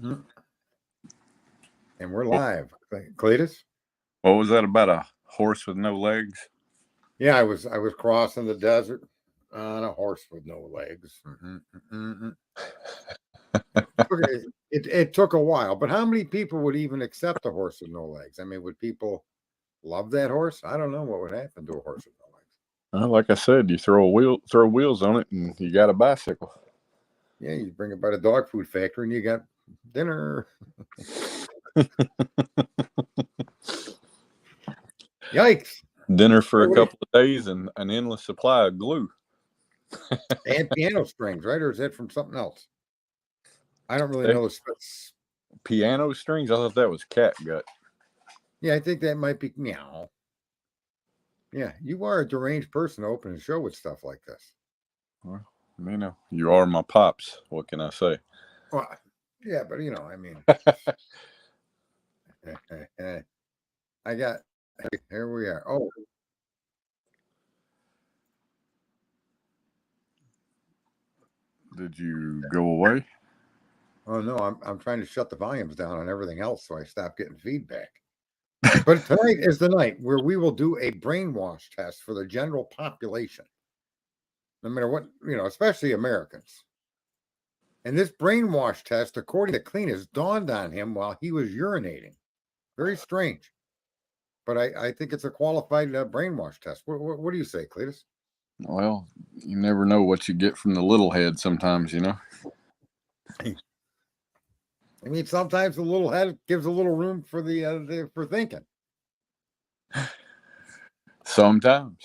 And we're live. Cletus? What was that about a horse with no legs? Yeah, I was crossing the desert on a horse with no legs. It took a while, but how many people would even accept a horse with no legs? I mean, would people love that horse? I don't know what would happen to a horse with no legs. Well, like I said, you throw wheels on it, and you got a bicycle. Yeah, you bring it by the dog food factory, and you got dinner. Yikes! Dinner for a couple of days and an endless supply of glue. And piano strings, right? Or is that from something else? I don't really know. Piano strings? I thought that was cat gut. Yeah, I think that might be meow. Yeah, you are a deranged person to open a show with stuff like this. Well, you are my pops. What can I say? Well, yeah, but I mean, I got here we are. Oh, did you go away? Oh no, I'm trying to shut the volumes down on everything else so I stop getting feedback. But tonight is the night where we will do a brainwash test for the general population. No matter what, especially Americans. And this brainwash test, according to Cletus, dawned on him while he was urinating. Very strange. But I think it's a qualified brainwash test. What do you say, Cletus? Well, you never know what you get from the little head sometimes, I mean, sometimes the little head gives a little room for for thinking. Sometimes.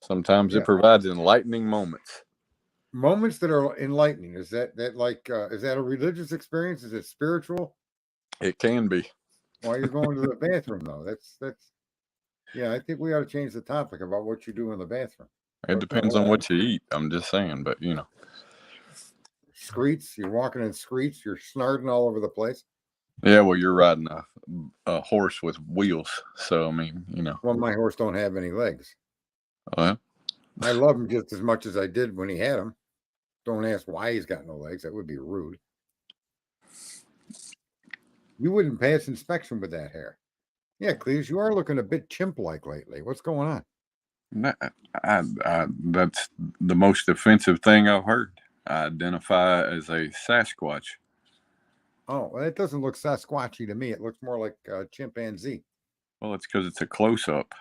Sometimes it provides enlightening moments. Moments that are enlightening. Is that like is that a religious experience? Is it spiritual? It can be. While you're going to the bathroom, though, that's yeah. I think we ought to change the topic about what you do in the bathroom. It depends on what you eat. I'm just saying, but Screets. You're walking in screets. You're snarting all over the place. Yeah, well, you're riding a horse with wheels, so I mean, Well, my horse don't have any legs. Well, I love him just as much as I did when he had him. Don't ask why he's got no legs. That would be rude. You wouldn't pass inspection with that hair. Yeah, Cletus, you are looking a bit chimp-like lately. What's going on? That's the most offensive thing I've heard. I identify as a Sasquatch. Oh, well, it doesn't look Sasquatchy to me. It looks more like chimpanzee. Well, it's because it's a close-up.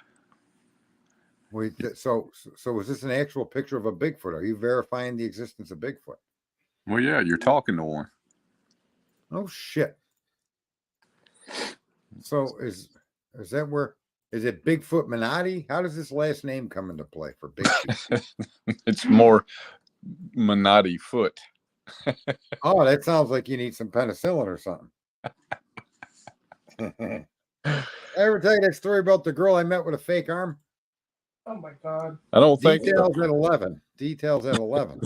Wait, so is this an actual picture of a Bigfoot? Are you verifying the existence of Bigfoot? Well, yeah, you're talking to one. Oh shit! So is that where? Is it Bigfoot Minotti? How does this last name come into play for Bigfoot? It's more Minotti foot. Oh, that sounds like you need some penicillin or something. I ever tell you that story about the girl I met with a fake arm? Oh my God! I don't think details at 11. Details at 11.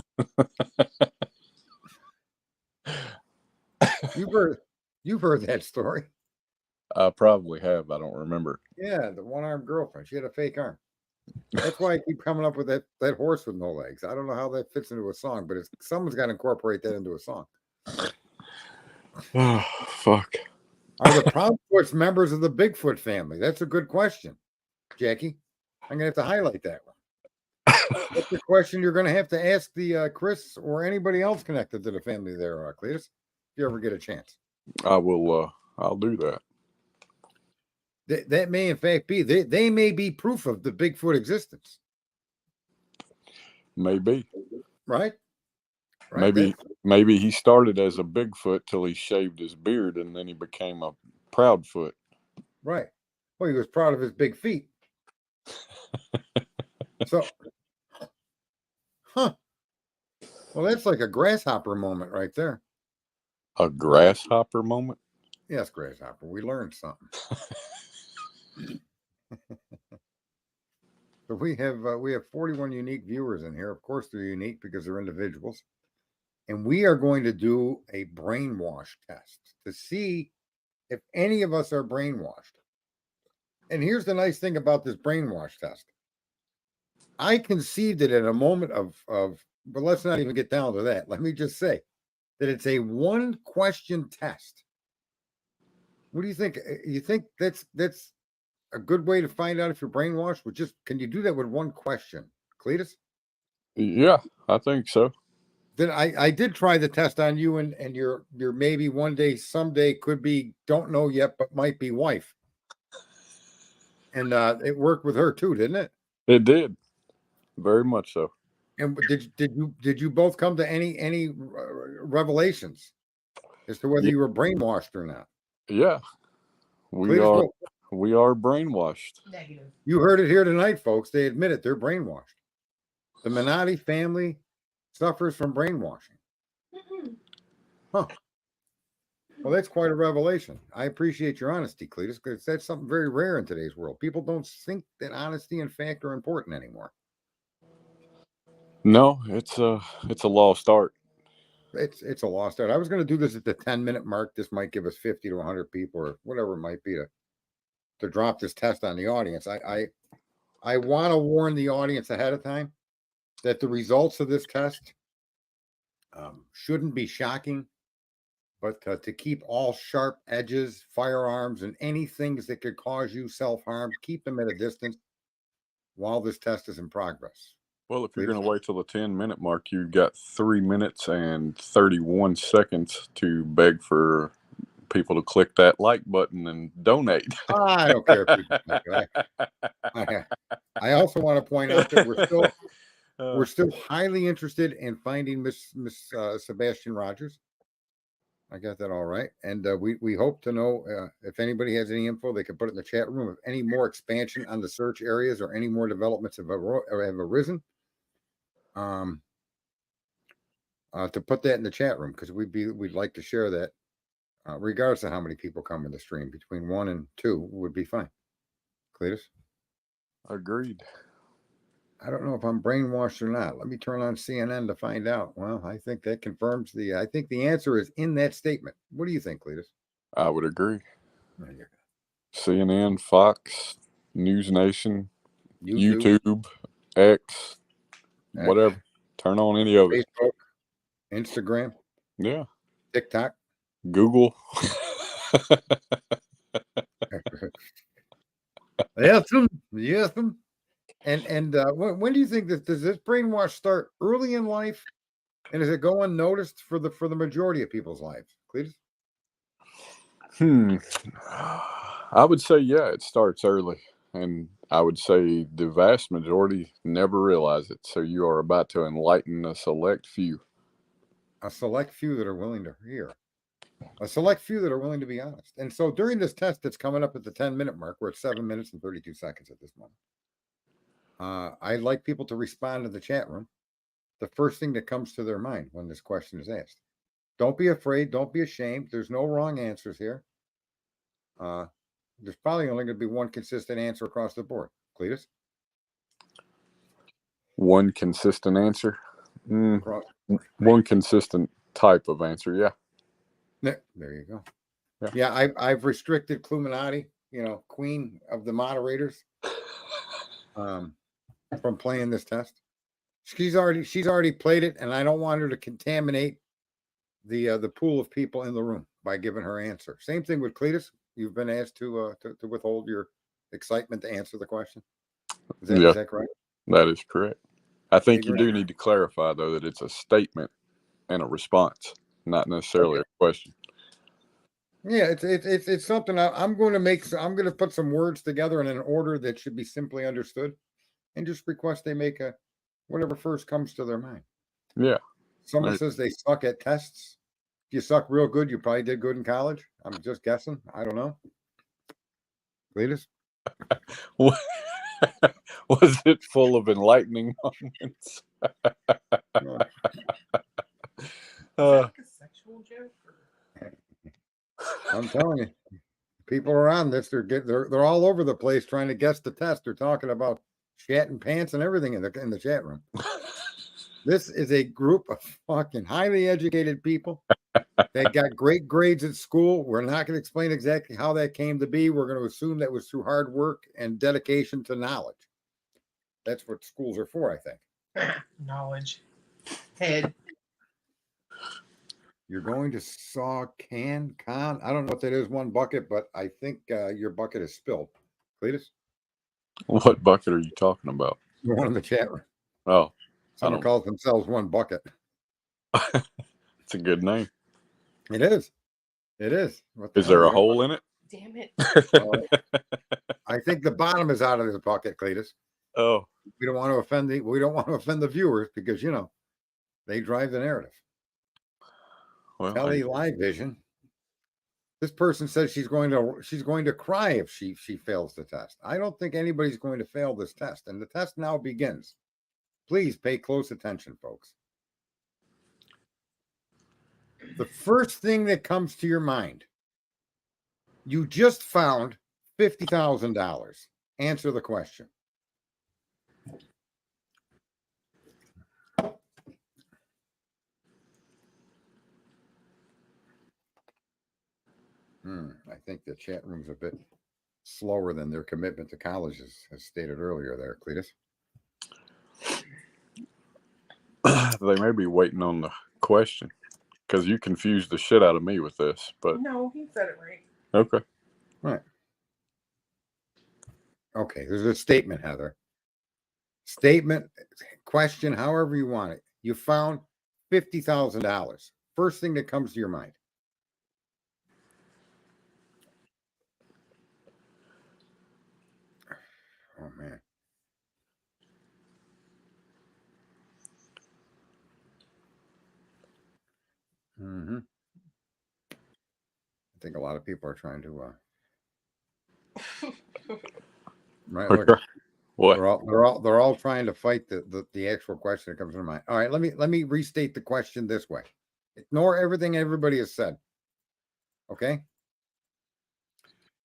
You've heard that story. I probably have. I don't remember. Yeah, the one-armed girlfriend. She had a fake arm. That's why I keep coming up with that horse with no legs. I don't know how that fits into a song, but someone's got to incorporate that into a song. Oh, fuck. Are the Proudfoots members of the Bigfoot family? That's a good question, Jackie. I'm going to have to highlight that one. That's the question you're going to have to ask the Chris or anybody else connected to the family there, Cletus, if you ever get a chance. I will. I'll do that. That may in fact be. They may be proof of the Bigfoot existence. Maybe. Right? Maybe he started as a Bigfoot till he shaved his beard and then he became a Proudfoot. Right. Well, he was proud of his big feet. So, well, that's like a grasshopper moment right there. A grasshopper moment? Yes, grasshopper. We learned something. So we have 41 unique viewers in here. Of course, they're unique because they're individuals. And we are going to do a brainwash test to see if any of us are brainwashed. And here's the nice thing about this brainwash test. I conceived it at a moment of but let's not even get down to that. Let me just say, that it's a 1-question test. What do you think? You think that's a good way to find out if you're brainwashed? Can you do that with 1 question, Cletus? Yeah, I think so. Then I did try the test on you and your maybe one day, someday could be, don't know yet, but might be wife. And it worked with her too, didn't it? It did, very much so. And did you both come to any revelations as to whether you were brainwashed or not? Yeah, we Cletus, are brainwashed. Negative. you heard it here tonight, folks. They admit it. They're brainwashed. The Minotti family suffers from brainwashing. Huh. Well, that's quite a revelation. I appreciate your honesty, Cletus, because that's something very rare in today's world. People don't think that honesty and fact are important anymore. No, it's a lost art. It's a lost art. I was going to do this at the 10-minute mark. This might give us 50 to 100 people or whatever it might be to drop this test on the audience. I want to warn the audience ahead of time that the results of this test shouldn't be shocking, but to keep all sharp edges, firearms, and any things that could cause you self-harm, keep them at a distance while this test is in progress. Well, if you're going to wait till the 10-minute mark, you've got 3 minutes and 31 seconds to beg for people to click that like button and donate. I don't care if people think that. I also want to point out that we're still highly interested in finding Miss Sebastian Rogers. I got that all right, and we hope to know if anybody has any info, they can put it in the chat room. If any more expansion on the search areas or any more developments have arisen, to put that in the chat room, because we'd like to share that, regardless of how many people come in the stream. Between 1 and 2 would be fine. Cletus? Agreed. I don't know if I'm brainwashed or not. Let me turn on CNN to find out. Well, I think that confirms I think the answer is in that statement. What do you think, Cletus? I would agree. There you go. CNN, Fox, News Nation, YouTube, X, whatever. Turn on any of it. Facebook, Instagram, Yeah. TikTok, Google. Yes. And when do you think does this brainwash start early in life, and does it go unnoticed for the majority of people's lives, Cletus? I would say, yeah, it starts early. And I would say the vast majority never realize it. So you are about to enlighten a select few. A select few that are willing to hear. A select few that are willing to be honest. And so during this test that's coming up at the 10-minute mark, we're at 7 minutes and 32 seconds at this moment. I'd like people to respond to the chat room. The first thing that comes to their mind when this question is asked. Don't be afraid. Don't be ashamed. There's no wrong answers here. There's probably only going to be one consistent answer across the board. Cletus? One consistent answer? One consistent type of answer, yeah. There you go. Yeah, I've restricted Cluminati, queen of the moderators, from playing this test. She's already played it, and I don't want her to contaminate the pool of people in the room by giving her answer. Same thing with Cletus. You've been asked to withhold your excitement to answer the question. Is that correct? That is correct. I think you do need to clarify, though, that it's a statement and a response, not necessarily a question. Yeah, it's something I'm going to make. I'm going to put some words together in an order that should be simply understood, and just request they make whatever first comes to their mind. Yeah. Someone says they suck at tests. If you suck real good, you probably did good in college. I'm just guessing. I don't know. Cletus? Was it full of enlightening moments? Like a sexual joke? I'm telling you, people are on this. They're all over the place trying to guess the test. They're talking about shatting pants and everything in the chat room. This is a group of fucking highly educated people that got great grades at school. We're not going to explain exactly how that came to be. We're going to assume that was through hard work and dedication to knowledge. That's what schools are for, I think. Knowledge. Head. You're going to saw con. I don't know what that is, one bucket, but I think your bucket is spilled. Cletus? What bucket are you talking about? The one in the chat room. Oh, Someone calls themselves one bucket. it's a good name. It is. It is. Is there a hole in it? Damn it. I think the bottom is out of this bucket, Cletus. Oh, We don't want to offend the viewers because they drive the narrative. well, Telly Live Vision. This person says she's going to cry if she fails the test. I don't think anybody's going to fail this test, and the test now begins. Please pay close attention, folks. The first thing that comes to your mind, you just found $50,000. Answer the question. I think the chat room's a bit slower than their commitment to colleges, as stated earlier there, Cletus. They may be waiting on the question because you confused the shit out of me with this. But No, he said it right. okay. Right. Okay, there's a statement, Heather. Statement, question, however you want it. You found $50,000. First thing that comes to your mind. Oh, man. I think a lot of people are trying to right. Okay. Look, What? they're all trying to fight the actual question that comes to mind. All right, let me restate the question this way. Ignore everything everybody has said. Okay?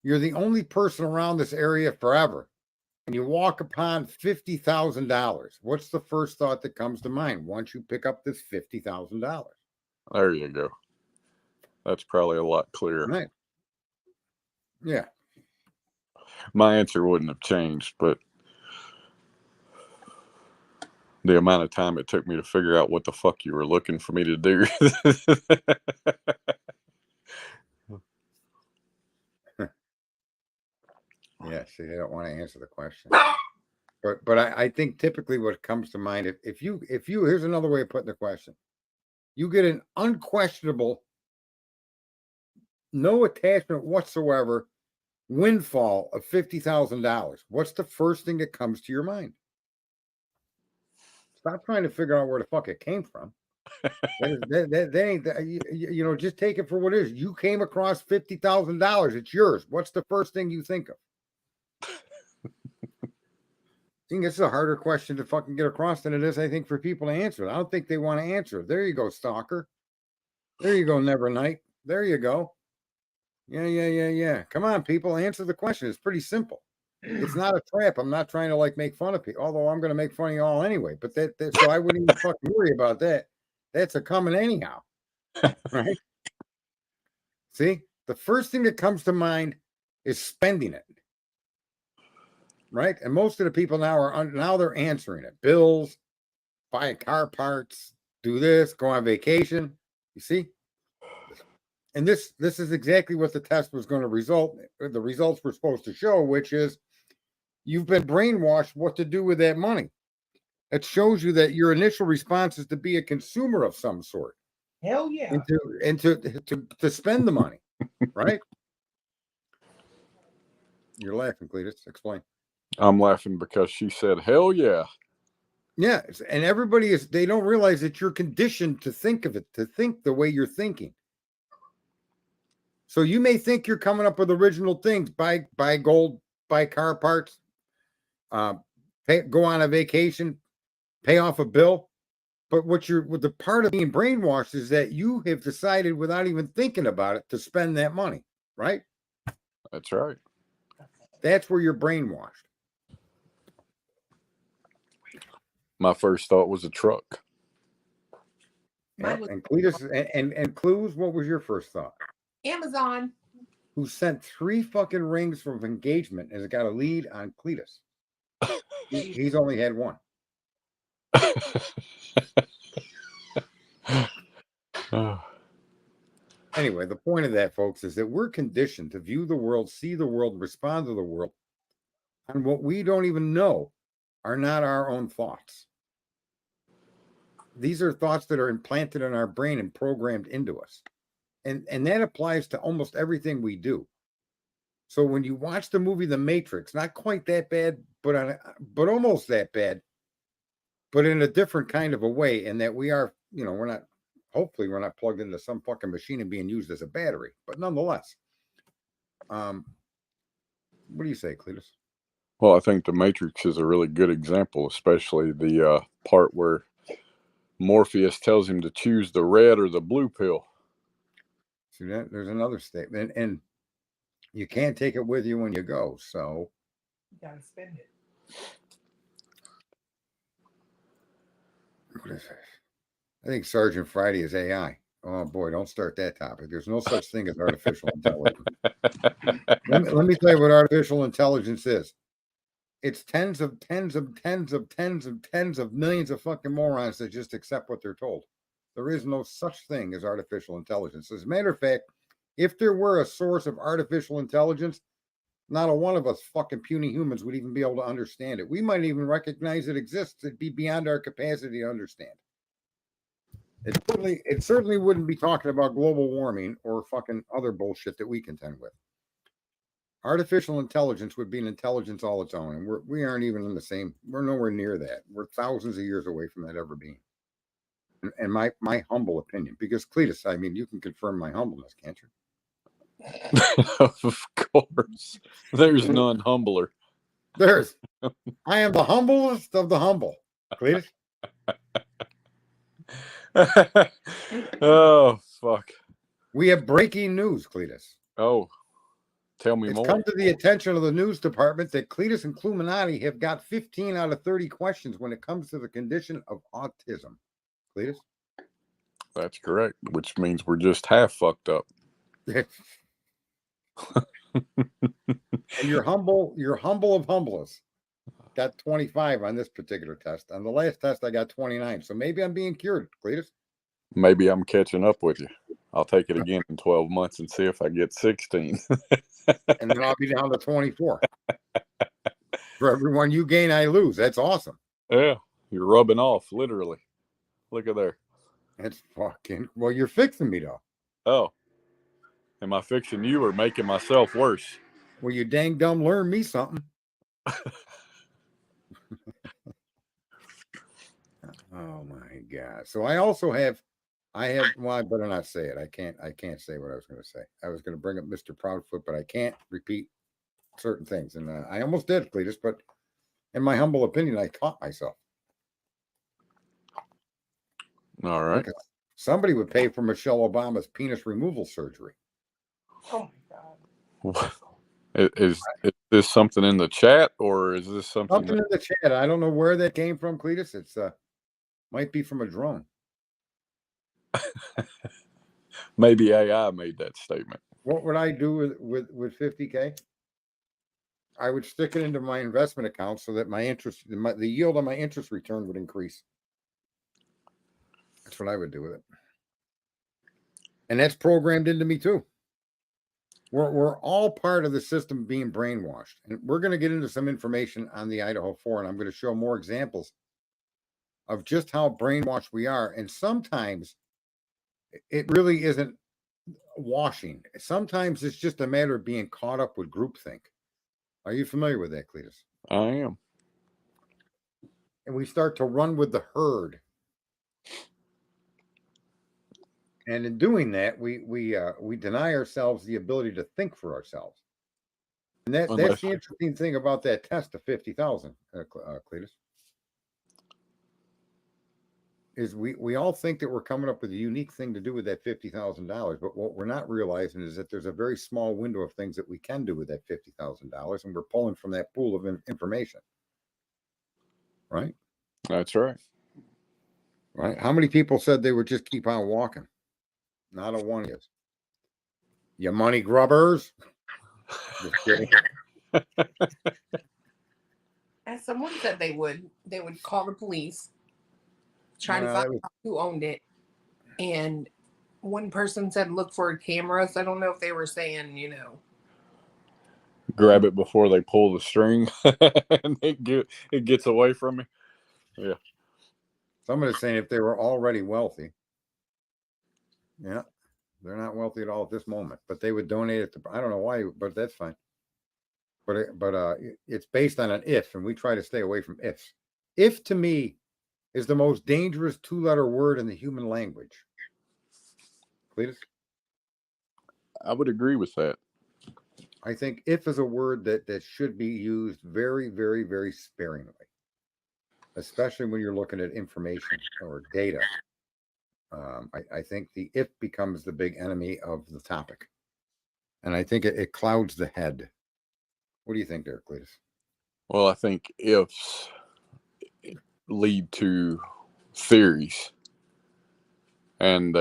You're the only person around this area forever, and you walk upon $50,000. What's the first thought that comes to mind once you pick up this $50,000? There you go. That's probably a lot clearer. Right. Yeah. My answer wouldn't have changed, but the amount of time it took me to figure out what the fuck you were looking for me to do. Yeah, see, they don't want to answer the question. But I think typically what comes to mind, if you here's another way of putting the question. You get an unquestionable, no attachment whatsoever windfall of $50,000. What's the first thing that comes to your mind? Stop trying to figure out where the fuck it came from. That ain't, just take it for what it is. You came across $50,000. It's yours. What's the first thing you think of? I think it's a harder question to fucking get across than it is, I think, for people to answer it. I don't think they want to answer it. There you go, stalker. There you go, Never Night. There you go. Yeah. Come on, people, answer the question. It's pretty simple. It's not a trap. I'm not trying to make fun of people, although I'm going to make fun of you all anyway. But so I wouldn't even fucking worry about that. That's a coming anyhow, right? See, the first thing that comes to mind is spending it, right? And most of the people now they're answering it: bills, buy car parts, do this, go on vacation. You see, and this is exactly what the test was going to result. The results were supposed to show, which is you've been brainwashed what to do with that money. It shows you that your initial response is to be a consumer of some sort. Hell yeah. And to spend the money, right? You're laughing, Cletus. Explain. I'm laughing because she said, hell yeah. Yeah. And they don't realize that you're conditioned to think of it, to think the way you're thinking. So you may think you're coming up with original things, buy gold, buy car parts, go on a vacation, pay off a bill. But what the part of being brainwashed is that you have decided without even thinking about it to spend that money, right? That's right. That's where you're brainwashed. My first thought was a truck. Yeah. And Cletus and Clues, what was your first thought? Amazon. Who sent 3 fucking rings from engagement and has got a lead on Cletus. He's only had 1. Anyway, the point of that, folks, is that we're conditioned to view the world, see the world, respond to the world, and what we don't even know are not our own thoughts. These are thoughts that are implanted in our brain and programmed into us. And that applies to almost everything we do. So when you watch the movie The Matrix, not quite that bad, but almost that bad, but in a different kind of a way, in that we are, hopefully we're not plugged into some fucking machine and being used as a battery, but nonetheless. What do you say, Cletus? Well, I think The Matrix is a really good example, especially the part where Morpheus tells him to choose the red or the blue pill. See that? There's another statement, and you can't take it with you when you go. So You gotta spend it. what is this? I think Sergeant Friday is AI. Oh boy, don't start that topic. There's no such thing as artificial intelligence. Let me tell you what artificial intelligence is. It's tens of millions of fucking morons that just accept what they're told. There is no such thing as artificial intelligence. As a matter of fact, if there were a source of artificial intelligence, not a one of us fucking puny humans would even be able to understand it. We might even recognize it exists. It'd be beyond our capacity to understand. It certainly wouldn't be talking about global warming or fucking other bullshit that we contend with. Artificial intelligence would be an intelligence all its own, and we aren't even in the same. We're nowhere near that. We're thousands of years away from that ever being. And my humble opinion, because Cletus, I mean, you can confirm my humbleness, can't you? Of course, there's none humbler. I am the humblest of the humble, Cletus. Oh fuck! We have breaking news, Cletus. Oh, tell me more. It's come to the attention of the news department that Cletus and Cluminati have got 15 out of 30 questions when it comes to the condition of autism. Cletus? That's correct, which means we're just half fucked up. And you're humble of humblest. Got 25 on this particular test. On the last test, I got 29. So maybe I'm being cured, Cletus. Maybe I'm catching up with you. I'll take it again in 12 months and see if I get 16. And then I'll be down to 24. For every one you gain, I lose. That's awesome. Yeah, you're rubbing off, literally. Look at there. That's fucking... Well, you're fixing me, though. Oh. Am I fixing you or making myself worse? Well, you dang dumb learn me something. Oh my God. So I well, I better not say it. I can't say what I was going to say. I was going to bring up Mr. Proudfoot, but I can't repeat certain things. And I almost did, Cletus, but in my humble opinion, I caught myself. All right. Because somebody would pay for Michelle Obama's penis removal surgery. Oh my God. Is this something in the chat, or is this something in the chat? I don't know where that came from, Cletus. It's might be from a drone. Maybe AI made that statement. What would I do with 50K? I would stick it into my investment account so that the yield on my interest return would increase. That's what I would do with it. And that's programmed into me too. We're all part of the system being brainwashed. And we're going to get into some information on the Idaho 4, and I'm going to show more examples of just how brainwashed we are. And sometimes it really isn't washing. Sometimes it's just a matter of being caught up with groupthink. Are you familiar with that, Cletus? I am. And we start to run with the herd. And in doing that, we deny ourselves the ability to think for ourselves. And that's the interesting thing about that test of 50,000, Cletus. Is we all think that we're coming up with a unique thing to do with that $50,000, but what we're not realizing is that there's a very small window of things that we can do with that $50,000, and we're pulling from that pool of information. Right? That's right. Right? How many people said they would just keep on walking? Not a one is. You money grubbers. Just kidding. As someone said they would call the police, try to find out who owned it, and One person said look for cameras. I don't know if they were saying, Grab it before they pull the string, and it gets away from me. Yeah. Somebody's saying if they were already wealthy. Yeah, they're not wealthy at all at this moment, but they would donate it to. I don't know why, but that's fine. But it's based on an if, and we try to stay away from ifs. If to me is the most dangerous two-letter word in the human language. Cletus? I would agree with that. I think if is a word that should be used very, very, very sparingly, especially when you're looking at information or data. I think the if becomes the big enemy of the topic, and I think it clouds the head. What do you think there, Cletus? Well, I think ifs lead to theories, and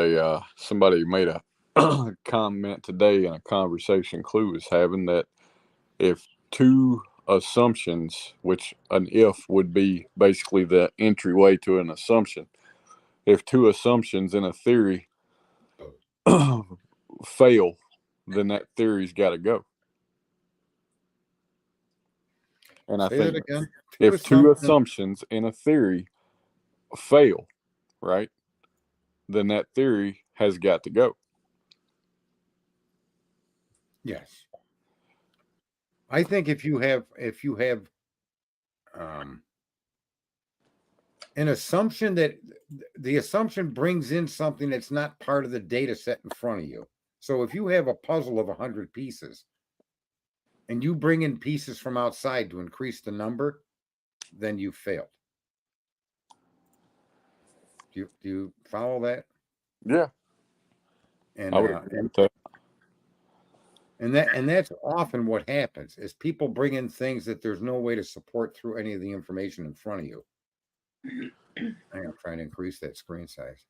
somebody made a comment today in a conversation Clue was having that if two assumptions, which an if would be basically the entryway to an assumption, if two assumptions in a theory fail, then that theory's got to go. And I Say think that again. if two assumptions in a theory fail, right, then that theory has got to go. Yes. I think if you have an assumption that the assumption brings in something that's not part of the data set in front of you. So if you have a puzzle of 100 pieces and you bring in pieces from outside to increase the number, then you failed. Do you follow that? Yeah. And I would agree with that. And that's often what happens is people bring in things that there's no way to support through any of the information in front of you. I'm trying to increase that screen size.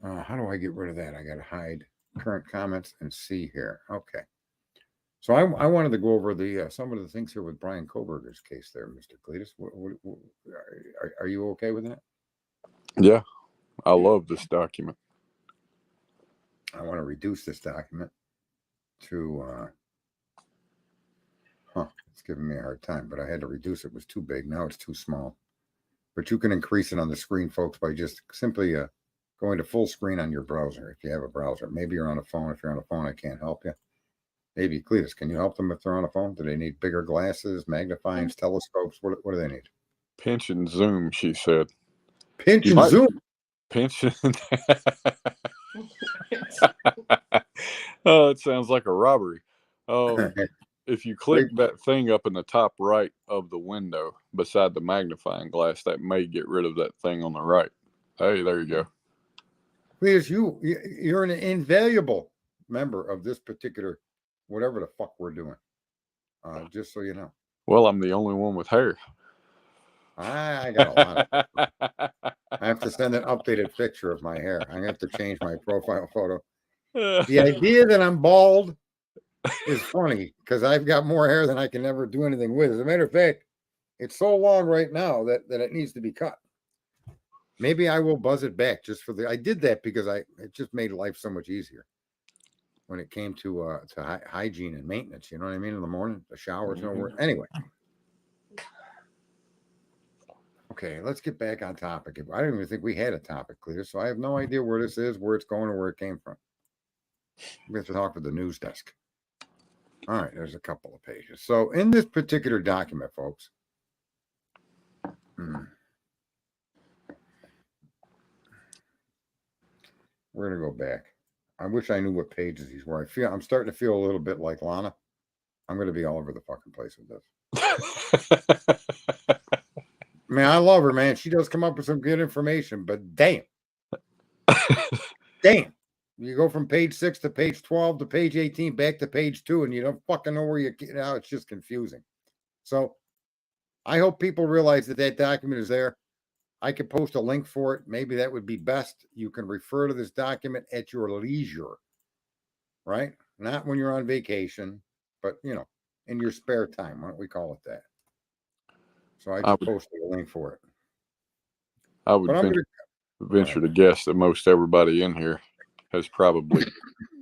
How do I get rid of that? I got to hide current comments and see here. Okay. So I wanted to go over the some of the things here with Brian Koberger's case there, Mr. Cletus. Are you okay with that? Yeah. I love this document. I want to reduce this document to it's giving me a hard time, but I had to reduce it. It was too big. Now it's too small. But you can increase it on the screen, folks, by just simply going to full screen on your browser if you have a browser. Maybe you're on a phone. If you're on a phone, I can't help you. Maybe, Cletus, can you help them if they're on a phone? Do they need bigger glasses, magnifying telescopes? What do they need? Pinch and zoom, she said. Pinch and zoom. Pinch and... Oh, it sounds like a robbery. If you click that thing up in the top right of the window beside the magnifying glass, that may get rid of that thing on the right. Hey, there you go. Cletus, you're an invaluable member of this particular whatever the fuck we're doing. Just so you know. Well, I'm the only one with hair. I got a lot of I have to send an updated picture of my hair. I'm going to have to change my profile photo. The idea that I'm bald is funny because I've got more hair than I can ever do anything with. As a matter of fact, it's so long right now that it needs to be cut. Maybe I will buzz it back just for I did that because it just made life so much easier when it came to hygiene and maintenance. You know what I mean? In the morning, the showers, no work. Anyway. Okay, let's get back on topic. I don't even think we had a topic, clear, so I have no idea where this is, where it's going, or where it came from. We have to talk with the news desk. All right, there's a couple of pages. So in this particular document, folks, we're going to go back. I wish I knew what pages these were. I'm starting to feel a little bit like Lana. I'm going to be all over the fucking place with this. Man, I love her, man. She does come up with some good information, but damn. Damn. You go from page 6 to page 12 to page 18 back to page 2, and you don't fucking know where you get out. It's just confusing. So I hope people realize that document is there. I could post a link for it. Maybe that would be best. You can refer to this document at your leisure, right? Not when you're on vacation, but, in your spare time. Why don't we call it that? So I just posted a link for it. I would venture to guess that most everybody in here has probably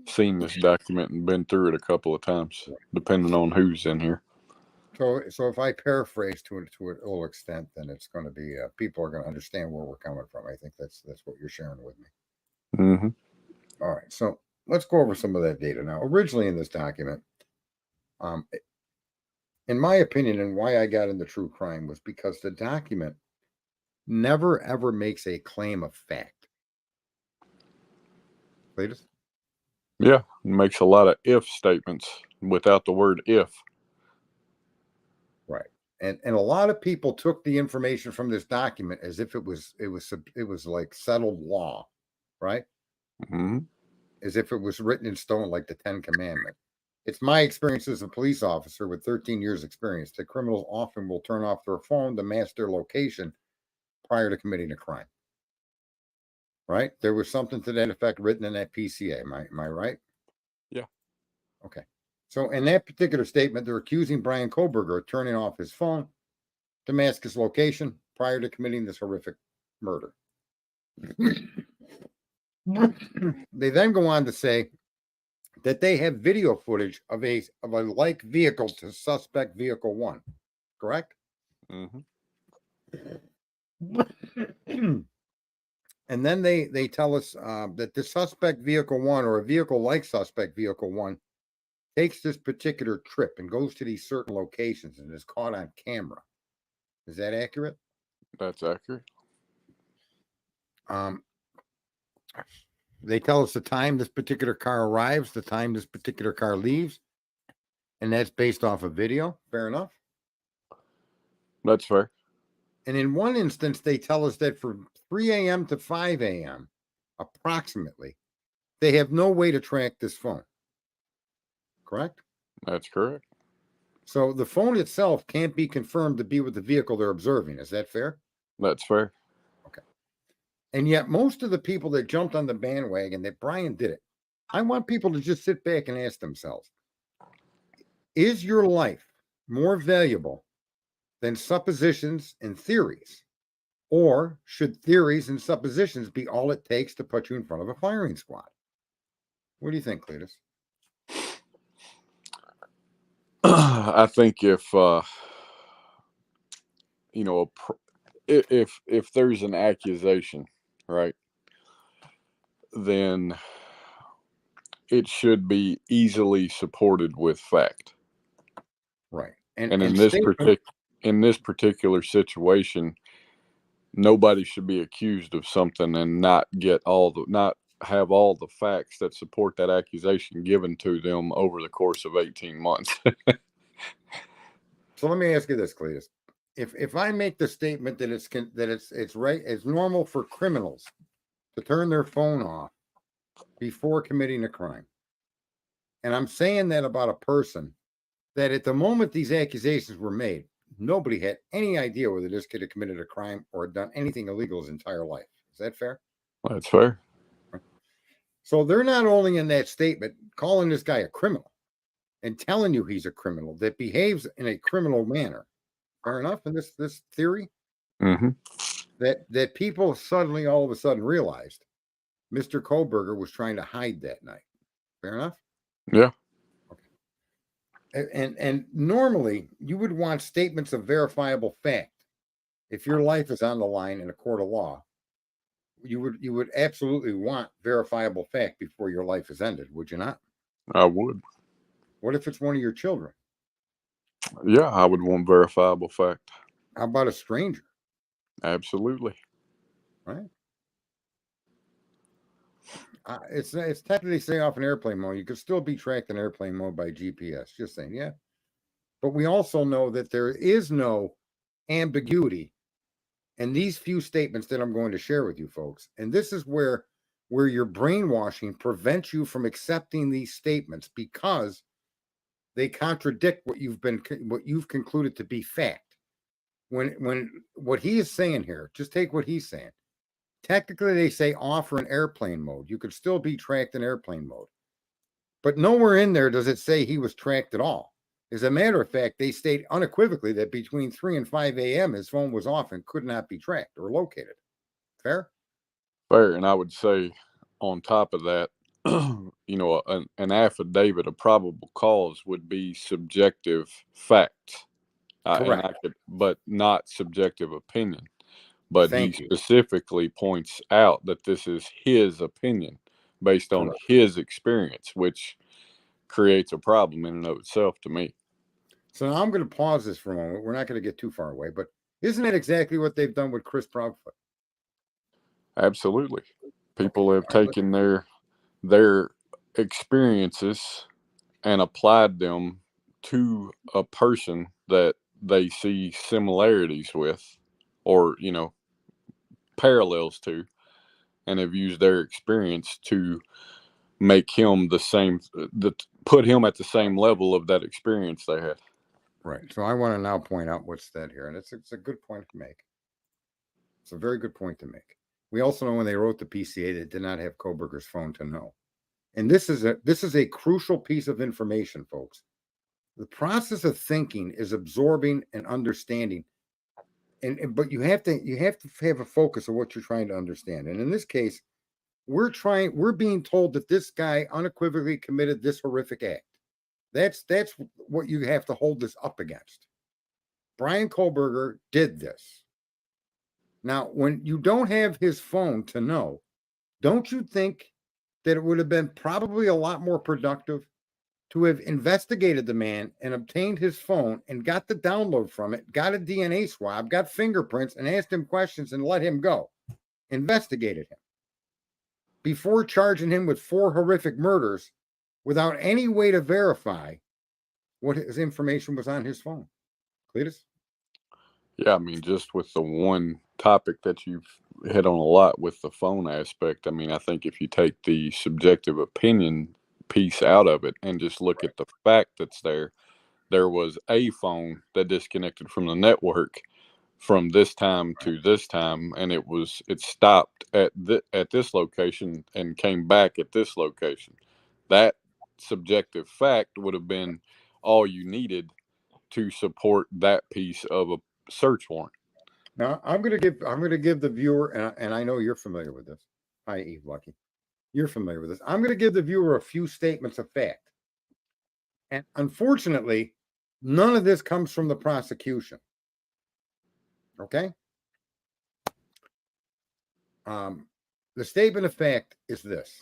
seen this document and been through it a couple of times, depending on who's in here. So if I paraphrase to a little extent, then it's going to be people are going to understand where we're coming from. I think that's what you're sharing with me. Mm-hmm. All right, so let's go over some of that data now. Originally in this document, in my opinion, and why I got into true crime was because the document never ever makes a claim of fact. Latest? Yeah, it makes a lot of if statements without the word if. Right. And a lot of people took the information from this document as if it was like settled law, right? Mm-hmm. As if it was written in stone like the 10 Commandments. It's my experience as a police officer with 13 years experience that criminals often will turn off their phone to mask their location prior to committing a crime. Right? There was something to that effect written in that PCA. Am I right? Yeah. Okay. So in that particular statement, they're accusing Brian Koberger of turning off his phone to mask his location prior to committing this horrific murder. They then go on to say that they have video footage of a like vehicle to suspect vehicle 1. Correct? Mm-hmm. And then they tell us that the suspect vehicle 1 or a vehicle like suspect vehicle 1 takes this particular trip and goes to these certain locations and is caught on camera. Is that accurate? That's accurate. They tell us the time this particular car arrives, the time this particular car leaves, and that's based off of video. Fair enough. That's fair. And in one instance, they tell us that from 3 a.m. to 5 a.m., approximately, they have no way to track this phone. Correct? That's correct. So the phone itself can't be confirmed to be with the vehicle they're observing. Is that fair? That's fair. Okay. And yet most of the people that jumped on the bandwagon that Brian did it, I want people to just sit back and ask themselves, is your life more valuable than suppositions and theories? Or should theories and suppositions be all it takes to put you in front of a firing squad? What do you think, Cletus? I think if if there's an accusation, right, then it should be easily supported with fact. Right. And in this particular situation, nobody should be accused of something and not have all the facts that support that accusation given to them over the course of 18 months. So let me ask you this, Cletus. If I make the statement that it's normal for criminals to turn their phone off before committing a crime, and I'm saying that about a person that at the moment these accusations were made, nobody had any idea whether this kid had committed a crime or had done anything illegal his entire life. Is that fair? That's fair. So they're not only in that statement calling this guy a criminal and telling you he's a criminal that behaves in a criminal manner. Fair enough in this theory? Mm-hmm. That people suddenly all of a sudden realized Mr. Koberger was trying to hide that night. Fair enough? Yeah. Okay. And normally you would want statements of verifiable fact. If your life is on the line in a court of law, you would absolutely want verifiable fact before your life is ended, would you not? I would. What if it's one of your children? Yeah, I would want verifiable fact. How about a stranger? Absolutely. Right? It's technically staying off in airplane mode. You could still be tracked in airplane mode by GPS. Just saying, yeah. But we also know that there is no ambiguity in these few statements that I'm going to share with you folks. And this is where your brainwashing prevents you from accepting these statements because they contradict what you've concluded to be fact. When what he is saying here, just take what he's saying. Technically, they say off or in airplane mode. You could still be tracked in airplane mode. But nowhere in there does it say he was tracked at all. As a matter of fact, they state unequivocally that between 3 and 5 a.m., his phone was off and could not be tracked or located. Fair? Fair. And I would say on top of that, an affidavit of probable cause would be subjective facts, Correct. but not subjective opinion. But he Thank you. specifically points out that this is his opinion based on Correct. his experience, which creates a problem in and of itself to me. So now I'm going to pause this for a moment. We're not going to get too far away, but isn't it exactly what they've done with Chris Proudfoot? Absolutely. People Okay. have All right, taken their experiences and applied them to a person that they see similarities with, or parallels to, and have used their experience to make him put him at the same level of that experience they had. right. So I want to now point out what's said here, and it's a good point to make. It's a very good point to make. We also know when they wrote the PCA, they did not have Koberger's phone to know. And this is a crucial piece of information, folks. The process of thinking is absorbing and understanding. But you have to have a focus of what you're trying to understand. And in this case, we're being told that this guy unequivocally committed this horrific act. That's what you have to hold this up against. Brian Koberger did this. Now, when you don't have his phone to know, don't you think that it would have been probably a lot more productive to have investigated the man and obtained his phone and got the download from it, got a DNA swab, got fingerprints, and asked him questions and let him go? Investigated him before charging him with 4 horrific murders without any way to verify what his information was on his phone. Cletus? Yeah, I mean, just with the one topic that you've hit on a lot with the phone aspect, I mean, I think if you take the subjective opinion piece out of it and just look at the fact that's there was a phone that disconnected from the network from this time to this time, and it stopped at this location and came back at this location. That subjective fact would have been all you needed to support that piece of a search warrant. Now I'm going to give the viewer, and I know you're familiar with this. Hi, Eve Lucky. You're familiar with this. I'm going to give the viewer a few statements of fact. And unfortunately, none of this comes from the prosecution. Okay? The statement of fact is this: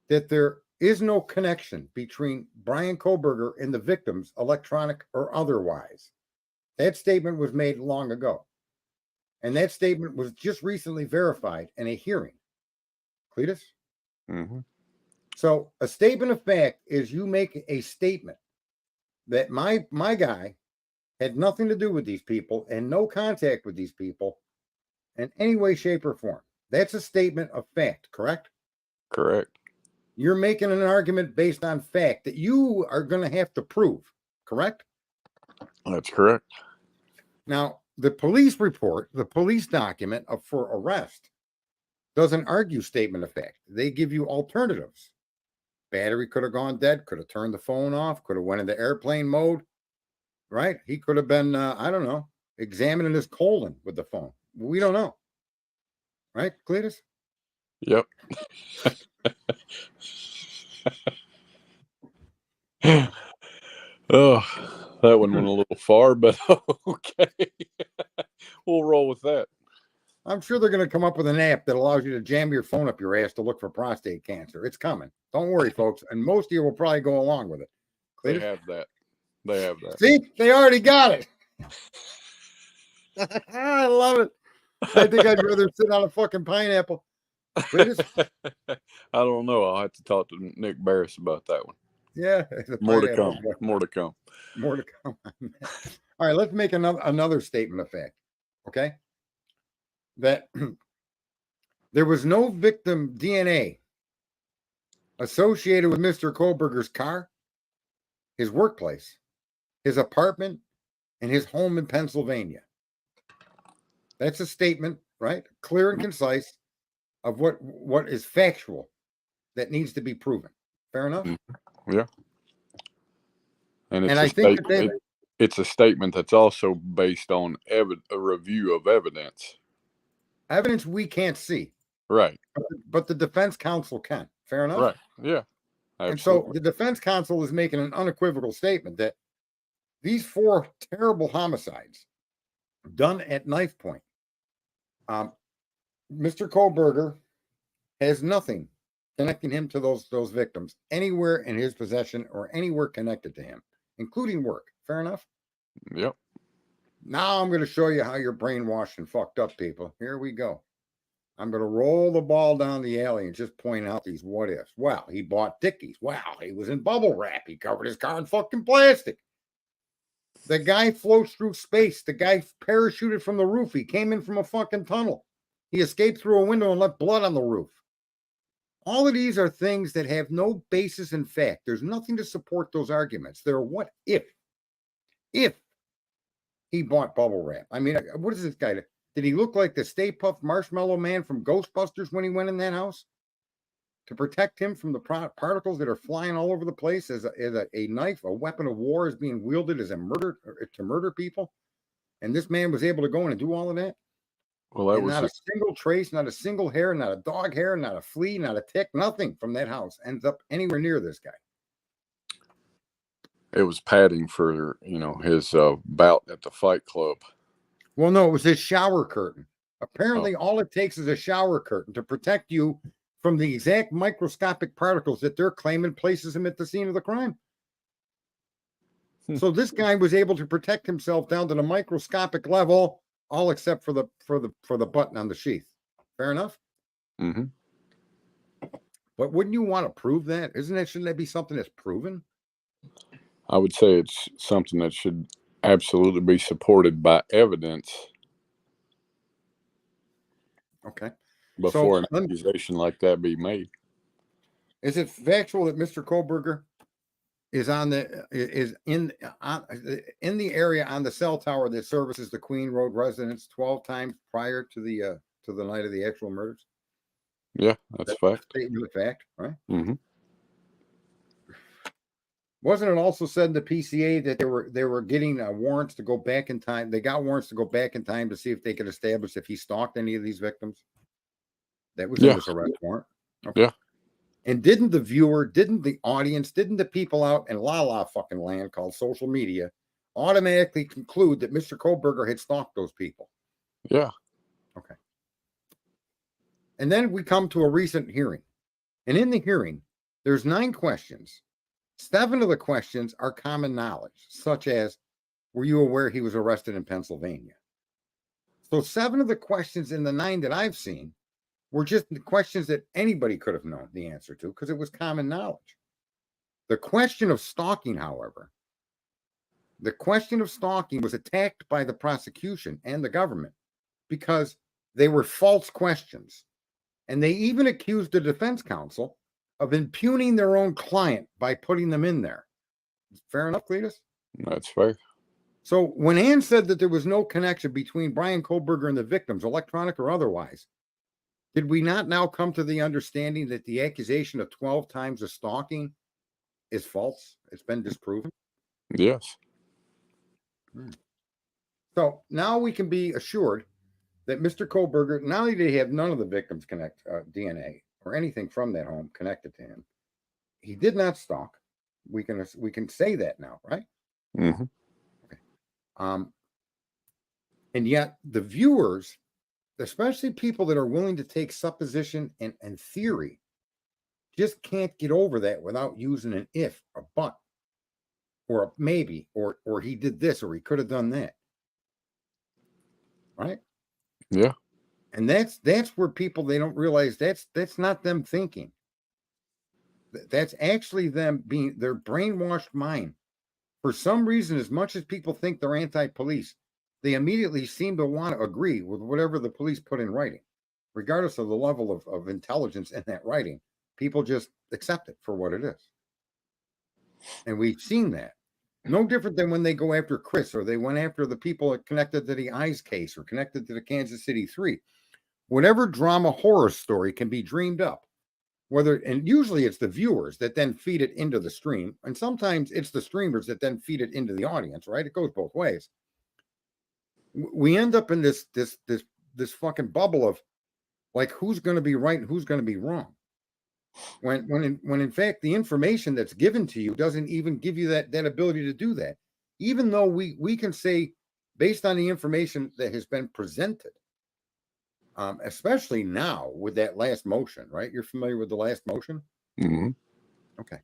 that there is no connection between Brian Koberger and the victims, electronic or otherwise. That statement was made long ago. And that statement was just recently verified in a hearing. Cletus? Mm-hmm. So a statement of fact is you make a statement that my guy had nothing to do with these people and no contact with these people in any way, shape, or form. That's a statement of fact, correct? Correct. You're making an argument based on fact that you are going to have to prove, correct? That's correct. Now, the police report, the police document for arrest, doesn't argue statement of fact. They give you alternatives. Battery could have gone dead, could have turned the phone off, could have went into airplane mode, right? He could have been, I don't know, examining his colon with the phone. We don't know. Right, Cletus? Yep. Oh, that one went a little far, but okay. We'll roll with that. I'm sure they're going to come up with an app that allows you to jam your phone up your ass to look for prostate cancer. It's coming. Don't worry, folks. And most of you will probably go along with it. They have that. They have that. See, they already got it. I love it. I think I'd rather sit on a fucking pineapple. I don't know. I'll have to talk to Nick Barris about that one. Yeah. More to come. More to come. More to come. All right, let's make another statement of fact. Okay. That there was no victim DNA associated with Mr. Koberger's car, his workplace, his apartment, and his home in Pennsylvania. That's a statement, right? Clear and concise of what is factual that needs to be proven. Fair enough? Yeah. And I think it's a statement that's also based on a review of evidence. Evidence we can't see. Right. But the defense counsel can. Fair enough? Right. Yeah. And so Absolutely. the defense counsel is making an unequivocal statement that these 4 terrible homicides done at knife point, Mr. Kohlberger has nothing connecting him to those victims anywhere in his possession or anywhere connected to him, including work. Fair enough? Yep. Now I'm going to show you how you're brainwashed and fucked up, people. Here we go. I'm going to roll the ball down the alley and just point out these what ifs. Wow, he bought Dickies. Wow, he was in bubble wrap. He covered his car in fucking plastic. The guy floats through space. The guy parachuted from the roof. He came in from a fucking tunnel. He escaped through a window and left blood on the roof. All of these are things that have no basis in fact. There's nothing to support those arguments. They're what if he bought bubble wrap. I mean, what is this guy? Did he look like the Stay Puft Marshmallow Man from Ghostbusters when he went in that house? To protect him from the particles that are flying all over the place as a knife, a weapon of war is being wielded as a murder to murder people. And this man was able to go in and do all of that. Well, that And was not a single trace, not a single hair, not a dog hair, not a flea, not a tick, nothing from that house ends up anywhere near this guy. it was padding for his bout at the fight club. Well, no, it was his shower curtain. Apparently, all it takes is a shower curtain to protect you from the exact microscopic particles that they're claiming places him at the scene of the crime. So this guy was able to protect himself down to the microscopic level, all except for the button on the sheath. Fair enough. Mm-hmm. But wouldn't you want to prove that? Shouldn't that be something that's proven? I would say it's something that should absolutely be supported by evidence. Okay. Before an accusation like that be made. Is it factual that Mr. Kohlberger is in the area on the cell tower that services the Queen Road residents 12 times prior to the night of the actual murders? Yeah, that's fact. Statement of fact, right? Mm-hmm. Wasn't it also said in the PCA that they were getting warrants to go back in time? They got warrants to go back in time to see if they could establish if he stalked any of these victims. That was in this arrest warrant. Okay. Yeah. And didn't the viewer, didn't the audience, didn't the people out in la fucking land called social media automatically conclude that Mr. Kohlberger had stalked those people? Yeah. Okay. And then we come to a recent hearing. And in the hearing, there's 9 questions. 7 of the questions are common knowledge, such as, were you aware he was arrested in Pennsylvania? So 7 of the questions in the 9 that I've seen were just the questions that anybody could have known the answer to because it was common knowledge. The question of stalking, however, was attacked by the prosecution and the government because they were false questions. And they even accused the defense counsel of impugning their own client by putting them in there. Fair enough, Cletus? That's fair. So when Ann said that there was no connection between Brian Kohlberger and the victims, electronic or otherwise, did we not now come to the understanding that the accusation of 12 times of stalking is false? It's been disproven? Yes. So now we can be assured that Mr. Kohlberger, not only did he have none of the victims connect DNA or anything from that home connected to him, he did not stalk. We can say that now, right? Mm-hmm. Okay. And yet the viewers, especially people that are willing to take supposition and theory, just can't get over that without using an if, a but, or a maybe, or he did this, or he could have done that. Right? Yeah. And that's where people, they don't realize that's not them thinking. That's actually them being their brainwashed mind. For some reason, as much as people think they're anti-police, they immediately seem to want to agree with whatever the police put in writing, regardless of the level of intelligence in that writing. People just accept it for what it is. And we've seen that. No different than when they go after Chris, or they went after the people connected to the Eyes case or connected to the Kansas City 3. Whatever drama horror story can be dreamed up, and usually it's the viewers that then feed it into the stream, and sometimes it's the streamers that then feed it into the audience, right? It goes both ways. We end up in this fucking bubble of like who's going to be right and who's going to be wrong. when in fact the information that's given to you doesn't even give you that ability to do that. Even though we can say, based on the information that has been presented, especially now with that last motion, right? You're familiar with the last motion? Mm-hmm. Okay.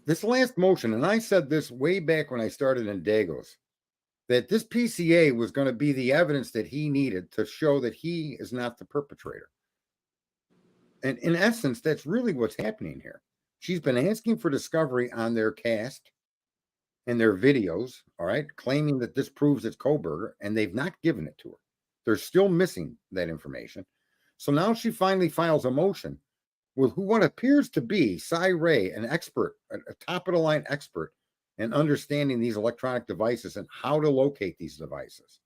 This last motion, and I said this way back when I started in Dagos, that this PCA was going to be the evidence that he needed to show that he is not the perpetrator. And in essence, that's really what's happening here. She's been asking for discovery on their cast and their videos, all right, claiming that this proves it's Koberger, and they've not given it to her. They're still missing that information. So now she finally files a motion with what appears to be Cy Ray, an expert, a top-of-the-line expert in understanding these electronic devices and how to locate these devices.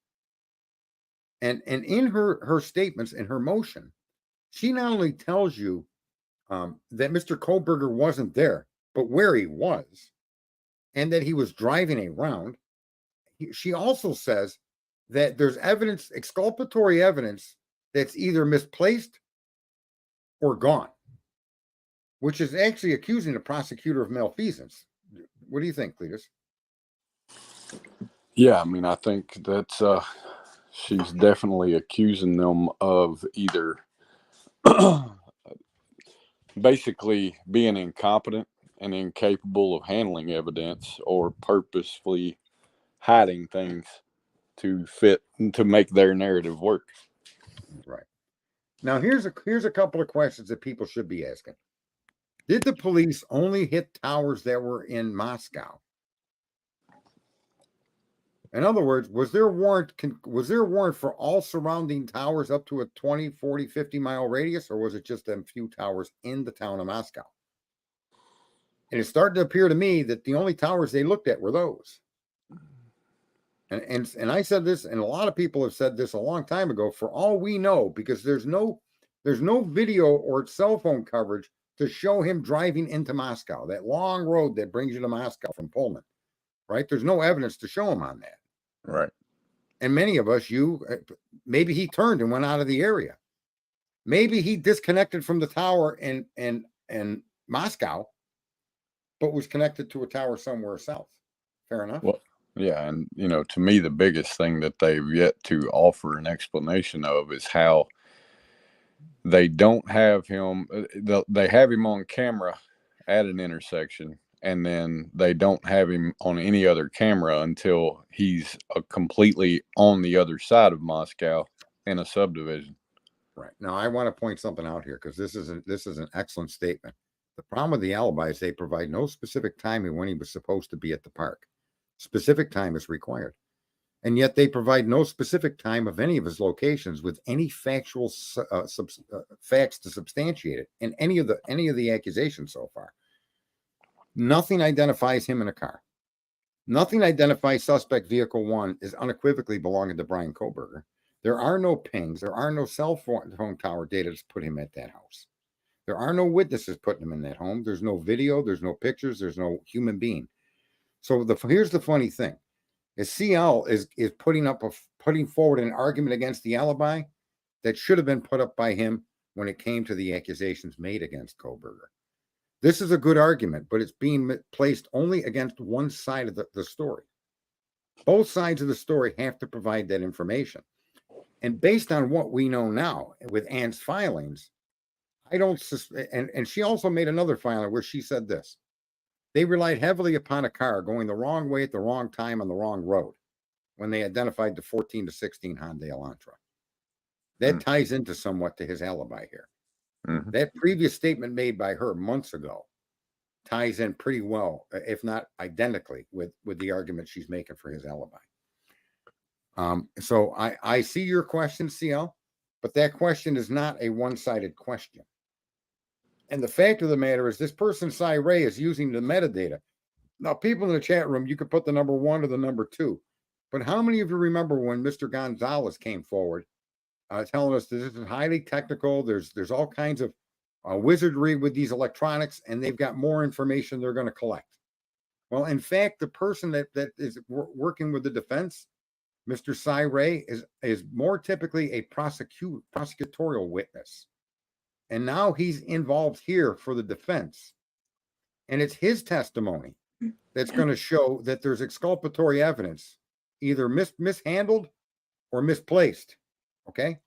And in her statements, in her motion, she not only tells you that Mr. Koberger wasn't there, but where he was, and that he was driving around. She also says that there's evidence, exculpatory evidence, that's either misplaced or gone, which is actually accusing the prosecutor of malfeasance. What do you think, Cletus? Yeah, I mean, I think that's she's definitely accusing them of either basically being incompetent and incapable of handling evidence, or purposefully hiding things to make their narrative work. Right. Now here's a couple of questions that people should be asking. Did the police only hit towers that were in Moscow? In other words, was there a warrant for all surrounding towers up to a 20, 40, 50-mile radius, or was it just a few towers in the town of Moscow? And it's starting to appear to me that the only towers they looked at were those. And I said this, and a lot of people have said this a long time ago, for all we know, because there's no video or cell phone coverage to show him driving into Moscow, that long road that brings you to Moscow from Pullman, right? There's no evidence to show him on that. Right. And many of us, maybe he turned and went out of the area. Maybe he disconnected from the tower in Moscow, but was connected to a tower somewhere south. Fair enough. Well, yeah, and to me, the biggest thing that they've yet to offer an explanation of is how they don't have him. They have him on camera at an intersection, and then they don't have him on any other camera until he's completely on the other side of Moscow in a subdivision. Right. Now, I want to point something out here, because this is an excellent statement. The problem with the alibi is they provide no specific timing when he was supposed to be at the park. Specific time is required. And yet they provide no specific time of any of his locations with any factual facts to substantiate it in any of the accusations so far. Nothing identifies him in a car. Nothing identifies suspect vehicle 1 is unequivocally belonging to Brian Koberger. There are no pings. There are no cell phone tower data to put him at that house. There are no witnesses putting him in that home. There's no video. There's no pictures. There's no human being. So here's the funny thing: is CL is putting forward an argument against the alibi that should have been put up by him when it came to the accusations made against Koberger. This is a good argument, but it's being placed only against one side of the story. Both sides of the story have to provide that information. And based on what we know now with Ann's filings, I don't and she also made another filing where she said this: they relied heavily upon a car going the wrong way at the wrong time on the wrong road when they identified the 14 to 16 Hyundai Elantra. That ties into somewhat to his alibi here. Mm-hmm. That previous statement made by her months ago ties in pretty well, if not identically, with the argument she's making for his alibi. So I see your question, CL, but that question is not a one-sided question. And the fact of the matter is, this person, Cy Ray, is using the metadata. Now, people in the chat room, you could put the number 1 or the number 2. But how many of you remember when Mr. Gonzalez came forward telling us that this is highly technical? There's all kinds of wizardry with these electronics, and they've got more information they're going to collect. Well, in fact, the person that is working with the defense, Mr. Cy Ray, is more typically a prosecutorial witness. And now he's involved here for the defense. And it's his testimony that's going to show that there's exculpatory evidence, either mishandled or misplaced. Okay.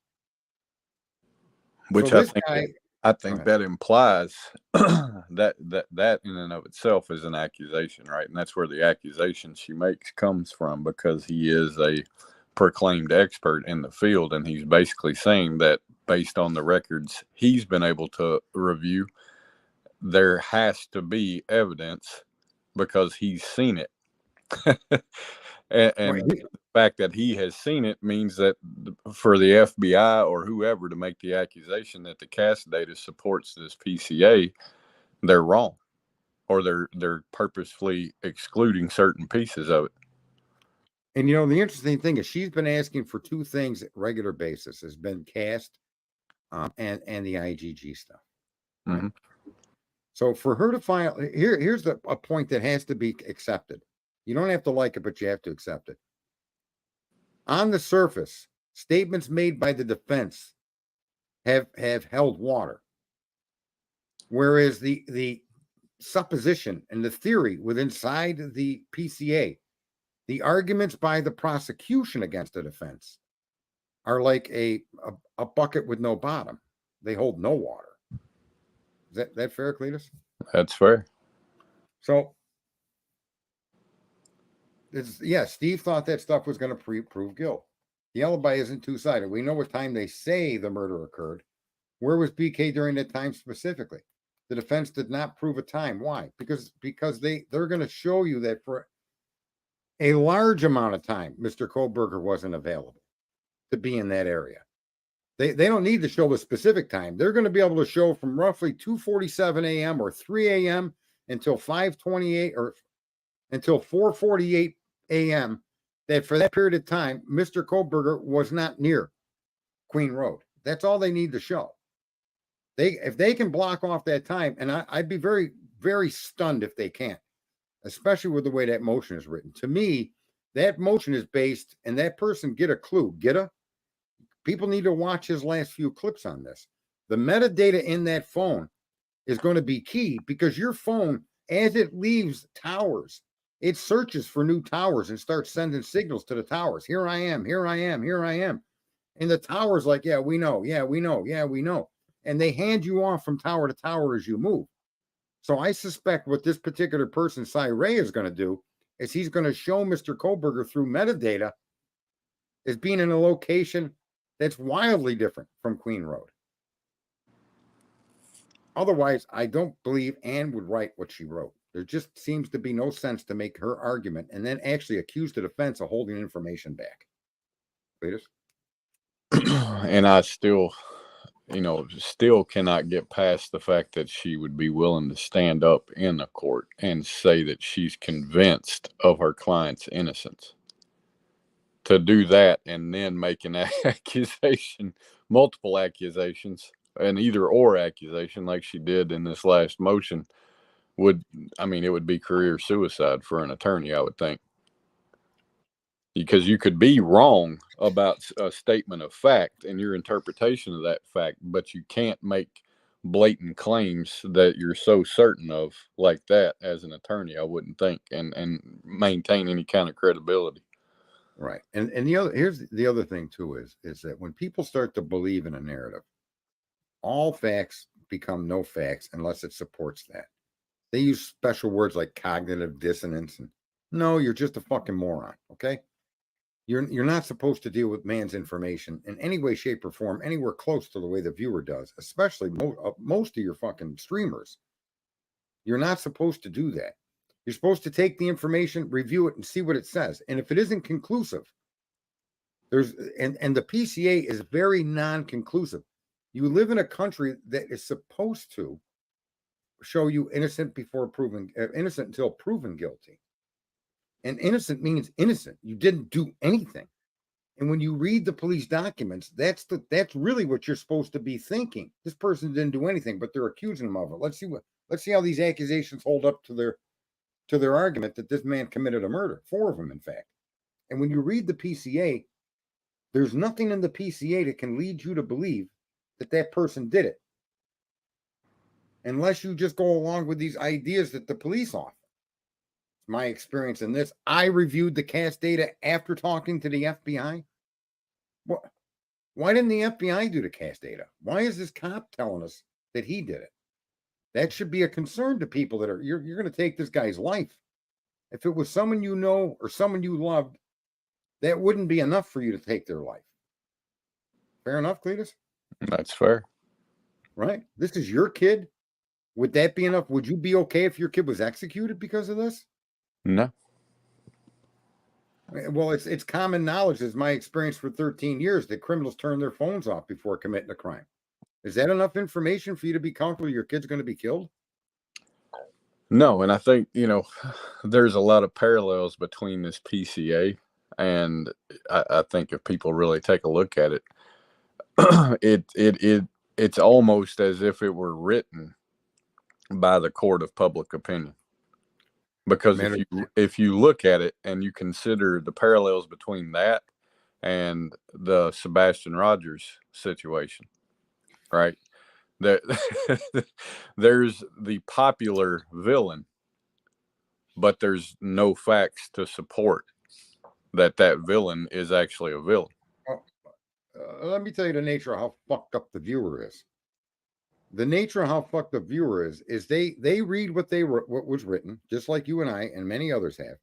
Which So I this think guy, I think that implies that in and of itself is an accusation, right? And that's where the accusation she makes comes from, because he is a proclaimed expert in the field, and he's basically saying that based on the records he's been able to review, there has to be evidence because he's seen it. and the fact that he has seen it means that for the FBI or whoever to make the accusation that the CAS data supports this PCA, they're wrong, or they're purposefully excluding certain pieces of it. And you know, the interesting thing is she's been asking for two things at regular basis. Has been CAST and the IgG stuff. Right? Mm-hmm. So for her to file, here's a point that has to be accepted. You don't have to like it, but you have to accept it. On the surface, statements made by the defense have held water, whereas the supposition and the theory within inside the PCA, the arguments by the prosecution against the defense are like a bucket with no bottom. They hold no water. Is that fair, Cletus? That's fair. So, Steve thought that stuff was going to prove guilt. The alibi isn't two-sided. We know what time they say the murder occurred. Where was BK during that time specifically? The defense did not prove a time. Why? Because they're going to show you that for a large amount of time, Mr. Kohlberger wasn't available to be in that area. They don't need to show the specific time. They're going to be able to show from roughly 2:47 a.m. or 3 a.m. until 5:28 or until 4:48 a.m. that for that period of time, Mr. Kohlberger was not near Queen Road. That's all they need to show. If they can block off that time, and I'd be very, very stunned if they can't, especially with the way that motion is written. To me, that motion is based, and that person get a clue. People need to watch his last few clips on this. The metadata in that phone is going to be key, because your phone, as it leaves towers, it searches for new towers and starts sending signals to the towers. Here I am, here I am, here I am. And the tower's like, yeah, we know, yeah, we know, yeah, we know. And they hand you off from tower to tower as you move. So I suspect what this particular person, Cy Ray, is going to do is he's going to show Mr. Kohlberger through metadata as being in a location that's wildly different from Queen Road. Otherwise, I don't believe Ann would write what she wrote. There just seems to be no sense to make her argument and then actually accuse the defense of holding information back. Cletus? And I still cannot get past the fact that she would be willing to stand up in the court and say that she's convinced of her client's innocence. To do that and then make an accusation, multiple accusations, an either or accusation like she did in this last motion it would be career suicide for an attorney, I would think. Because you could be wrong about a statement of fact and your interpretation of that fact, but you can't make blatant claims that you're so certain of like that as an attorney, I wouldn't think, and maintain any kind of credibility. Right. And here's the other thing too is that when people start to believe in a narrative, all facts become no facts unless it supports that. They use special words like cognitive dissonance, and no, you're just a fucking moron. Okay. You're not supposed to deal with man's information in any way, shape, or form anywhere close to the way the viewer does, especially most of your fucking streamers. You're not supposed to do that. You're supposed to take the information, review it, and see what it says. And if it isn't conclusive, and the PCA is very non-conclusive. You live in a country that is supposed to show you innocent until proven guilty. And innocent means innocent. You didn't do anything. And when you read the police documents, that's really what you're supposed to be thinking. This person didn't do anything, but they're accusing him of it. Let's see how these accusations hold up to their argument that this man committed a murder. 4 of them, in fact. And when you read the PCA, there's nothing in the PCA that can lead you to believe that person did it. unless you just go along with these ideas that the police offer. My experience in this, I reviewed the cast data after talking to the FBI. What? Why didn't the FBI do the cast data? Why is this cop telling us that he did it? That should be a concern to people that are, you're going to take this guy's life. If it was someone you know or someone you loved, that wouldn't be enough for you to take their life. Fair enough, Cletus? That's fair. Right? This is your kid. Would that be enough? Would you be okay if your kid was executed because of this? No. Well, it's common knowledge, as my experience for 13 years, that criminals turn their phones off before committing a crime. Is that enough information for you to be comfortable your kid's going to be killed? No, and I think, there's a lot of parallels between this PCA, and I think if people really take a look at it, it's almost as if it were written by the court of public opinion. Because if you look at it and you consider the parallels between that and the Sebastian Rogers situation, right? That there's the popular villain, but there's no facts to support that villain is actually a villain. Let me tell you the nature of how fucked up the viewer is. The nature of how fucked the viewer is they read what was written, just like you and I and many others have,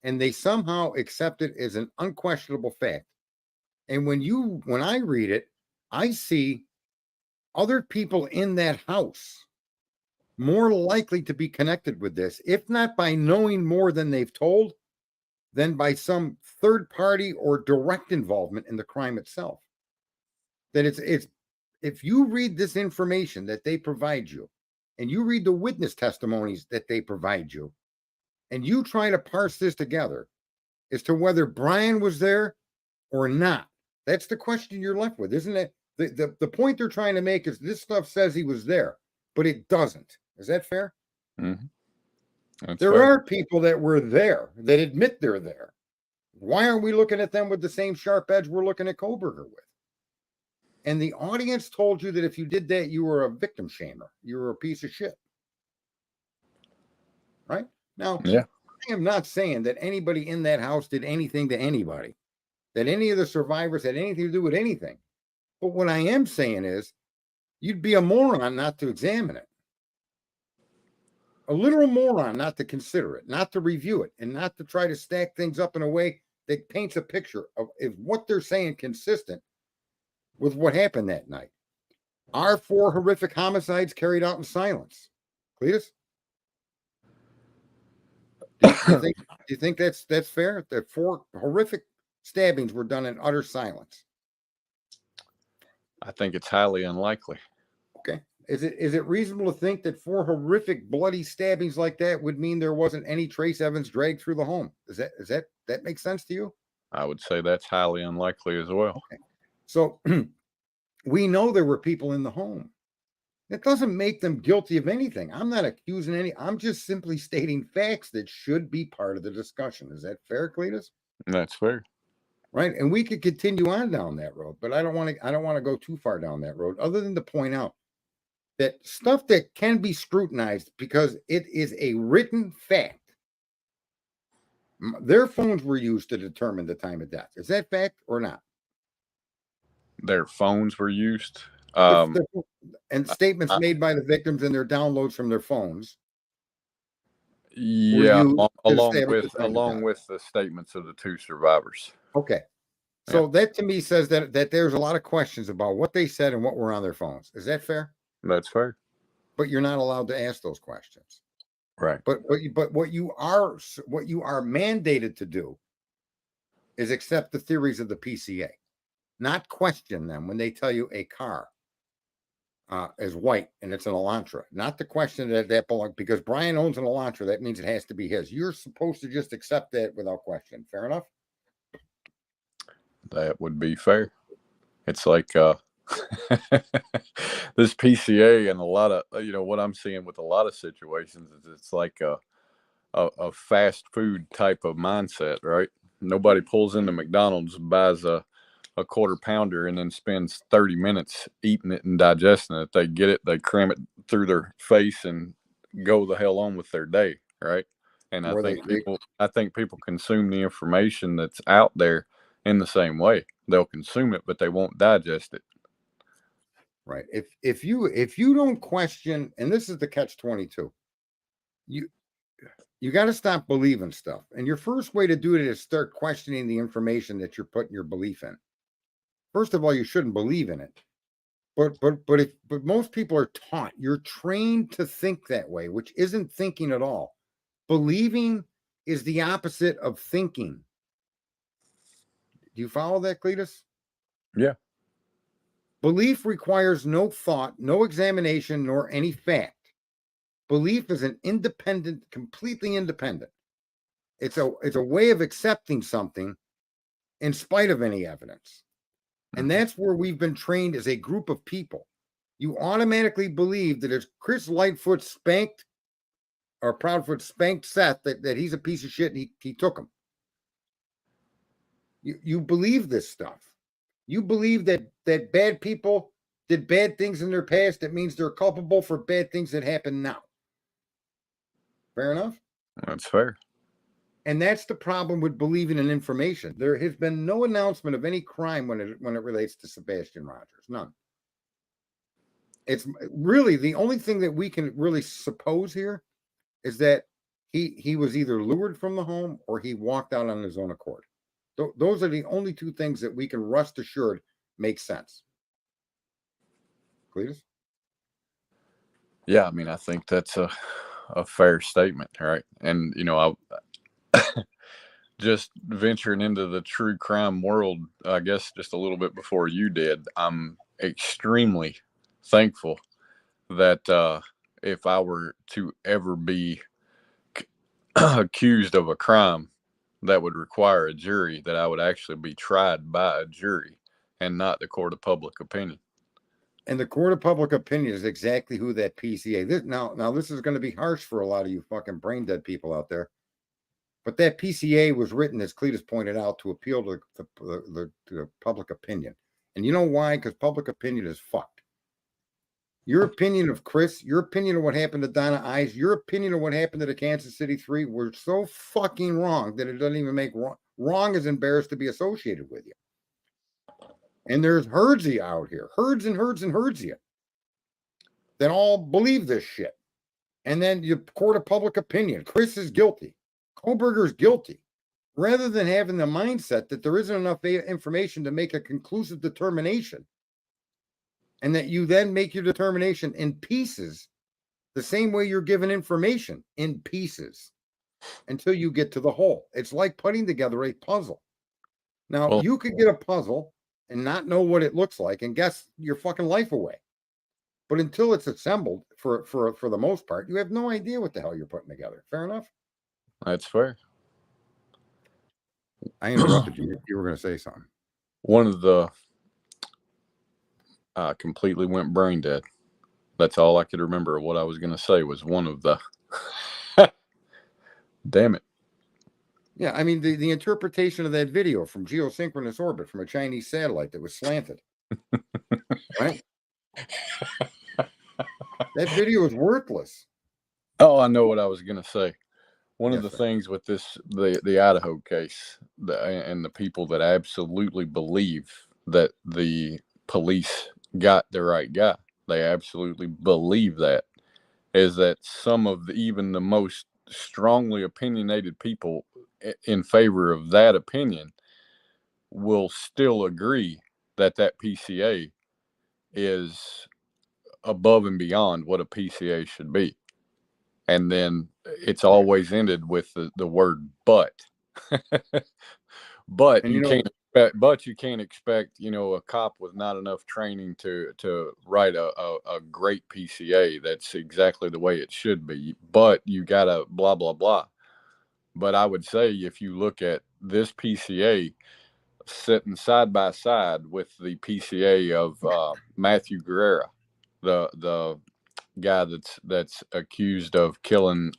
and they somehow accept it as an unquestionable fact. And when I read it, I see other people in that house more likely to be connected with this, if not by knowing more than they've told, than by some third party or direct involvement in the crime itself. That it's if you read this information that they provide you, and you read the witness testimonies that they provide you, and you try to parse this together as to whether Brian was there or not, that's the question you're left with, isn't it? The point they're trying to make is this stuff says he was there, but it doesn't. Is that fair? Mm-hmm. There fair. Are people that were there that admit they're there. Why aren't we looking at them with the same sharp edge we're looking at Koberger with? And the audience told you that if you did that, you were a victim shamer. You were a piece of shit. Right? Now, yeah. I am not saying that anybody in that house did anything to anybody, that any of the survivors had anything to do with anything. But what I am saying is you'd be a moron not to examine it. A literal moron not to consider it, not to review it, and not to try to stack things up in a way that paints a picture of if what they're saying consistent with what happened that night. Are 4 horrific homicides carried out in silence? Cletus? Do you think that's fair? That 4 horrific stabbings were done in utter silence? I think it's highly unlikely. Okay. Is it reasonable to think that 4 horrific bloody stabbings like that would mean there wasn't any trace evidence dragged through the home? Does that make sense to you? I would say that's highly unlikely as well. Okay. So we know there were people in the home. That doesn't make them guilty of anything. I'm not accusing any. I'm just simply stating facts that should be part of the discussion. Is that fair, Cletus? That's fair. Right. And we could continue on down that road, but I don't want to go too far down that road, other than to point out that stuff that can be scrutinized because it is a written fact. Their phones were used to determine the time of death. Is that fact or not? Their phones were used. And statements made by the victims and their downloads from their phones. Yeah, along with the statements of the 2 survivors. Okay. So that to me says that there's a lot of questions about what they said and what were on their phones. Is that fair? That's fair. But you're not allowed to ask those questions. Right. But what you are mandated to do is accept the theories of the PCA, not question them when they tell you a car is white and it's an Elantra. Not to question that belongs, because Brian owns an Elantra. That means it has to be his. You're supposed to just accept that without question. Fair enough? That would be fair. It's like this PCA and a lot of, what I'm seeing with a lot of situations is it's like a fast food type of mindset, right? Nobody pulls into McDonald's, buys a a quarter pounder and then spends 30 minutes eating it and digesting it. They get it, they cram it through their face and go the hell on with their day, right? And I Or think people consume the information that's out there in the same way. They'll consume it, but they won't digest it. Right. If you don't question, and this is the catch-22, you got to stop believing stuff. And your first way to do it is start questioning the information that you're putting your belief in. First of all, you shouldn't believe in it. But most people are taught, you're trained to think that way, which isn't thinking at all. Believing is the opposite of thinking. Do you follow that, Cletus? Yeah. Belief requires no thought, no examination, nor any fact. Belief is an independent, completely independent. It's a way of accepting something in spite of any evidence. And that's where we've been trained as a group of people. You automatically believe that if Chris Lightfoot spanked or Proudfoot spanked Seth, that he's a piece of shit and he took him. You believe this stuff. You believe that bad people did bad things in their past. That means they're culpable for bad things that happen now. Fair enough? That's fair. And that's the problem with believing in information. There has been no announcement of any crime when it relates to Sebastian Rogers. None. It's really the only thing that we can really suppose here is that he was either lured from the home or he walked out on his own accord. Those are the only two things that we can rest assured make sense. Cletus? Yeah, I mean, I think that's a fair statement, right? And I just venturing into the true crime world, I guess just a little bit before you did, I'm extremely thankful that if I were to ever be accused of a crime that would require a jury, that I would actually be tried by a jury and not the court of public opinion. And the court of public opinion is exactly who that PCA. Now this is going to be harsh for a lot of you fucking brain dead people out there. But that PCA was written, as Cletus pointed out, to appeal to the public opinion. And you know why? Because public opinion is fucked. Your opinion of Chris, your opinion of what happened to Donna Ives, your opinion of what happened to the Kansas City Three were so fucking wrong that it doesn't even make wrong. Wrong is embarrassed to be associated with you. And there's herds of you out here, herds and herds and herds of you that all believe this shit. And then you court of public opinion. Chris is guilty. Koberger's guilty, rather than having the mindset that there isn't enough information to make a conclusive determination, and that you then make your determination in pieces, the same way you're given information in pieces until you get to the whole. It's like putting together a puzzle. Now, you could get a puzzle and not know what it looks like and guess your fucking life away. But until it's assembled, for the most part, you have no idea what the hell you're putting together. Fair enough? That's fair. I interrupted you. You were going to say something. One of the completely went brain dead. That's all I could remember. What I was going to say was one of the. Damn it. Yeah, I mean, the interpretation of that video from geosynchronous orbit from a Chinese satellite that was slanted. Right? That video is worthless. Oh, I know what I was going to say. One of the sir. things with the Idaho case, and the people that absolutely believe that the police got the right guy, they absolutely believe that, is that some of even the most strongly opinionated people in favor of that opinion will still agree that PCA is above and beyond what a PCA should be. And then it's always ended with the word but. But you can't expect, a cop with not enough training to write a great PCA that's exactly the way it should be. But you gotta blah blah blah. But I would say if you look at this PCA sitting side by side with the PCA of Matthew Guerrera, the guy that's accused of killing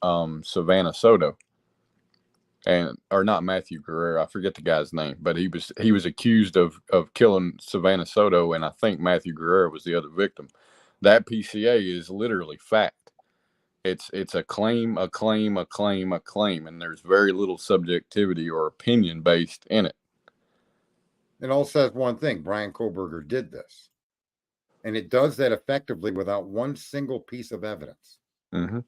Savannah Soto, or not Matthew Guerrero. I forget the guy's name, but he was accused of killing Savannah Soto, and I think Matthew Guerrero was the other victim. That PCA is literally fact. It's a claim, a claim, a claim, a claim, and there's very little subjectivity or opinion based in it. It all says one thing: Brian Koberger did this, and it does that effectively without one single piece of evidence. Mm-hmm.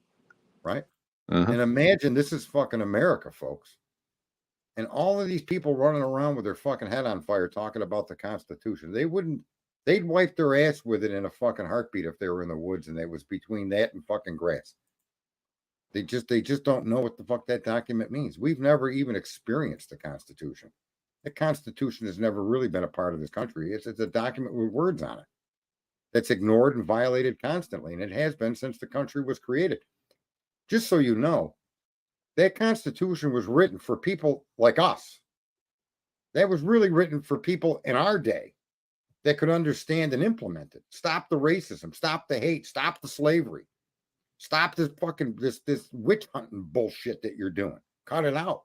Right? Mm-hmm. And imagine this is fucking America, folks. And all of these people running around with their fucking head on fire talking about the Constitution. They'd wipe their ass with it in a fucking heartbeat if they were in the woods and it was between that and fucking grass. They just don't know what the fuck that document means. We've never even experienced the Constitution. The Constitution has never really been a part of this country. It's a document with words on it that's ignored and violated constantly, and it has been since the country was created. Just so you know, that Constitution was written for people like us. That was really written for people in our day that could understand and implement it. Stop the racism, stop the hate, stop the slavery, stop this fucking this witch hunting bullshit that you're doing. Cut it out.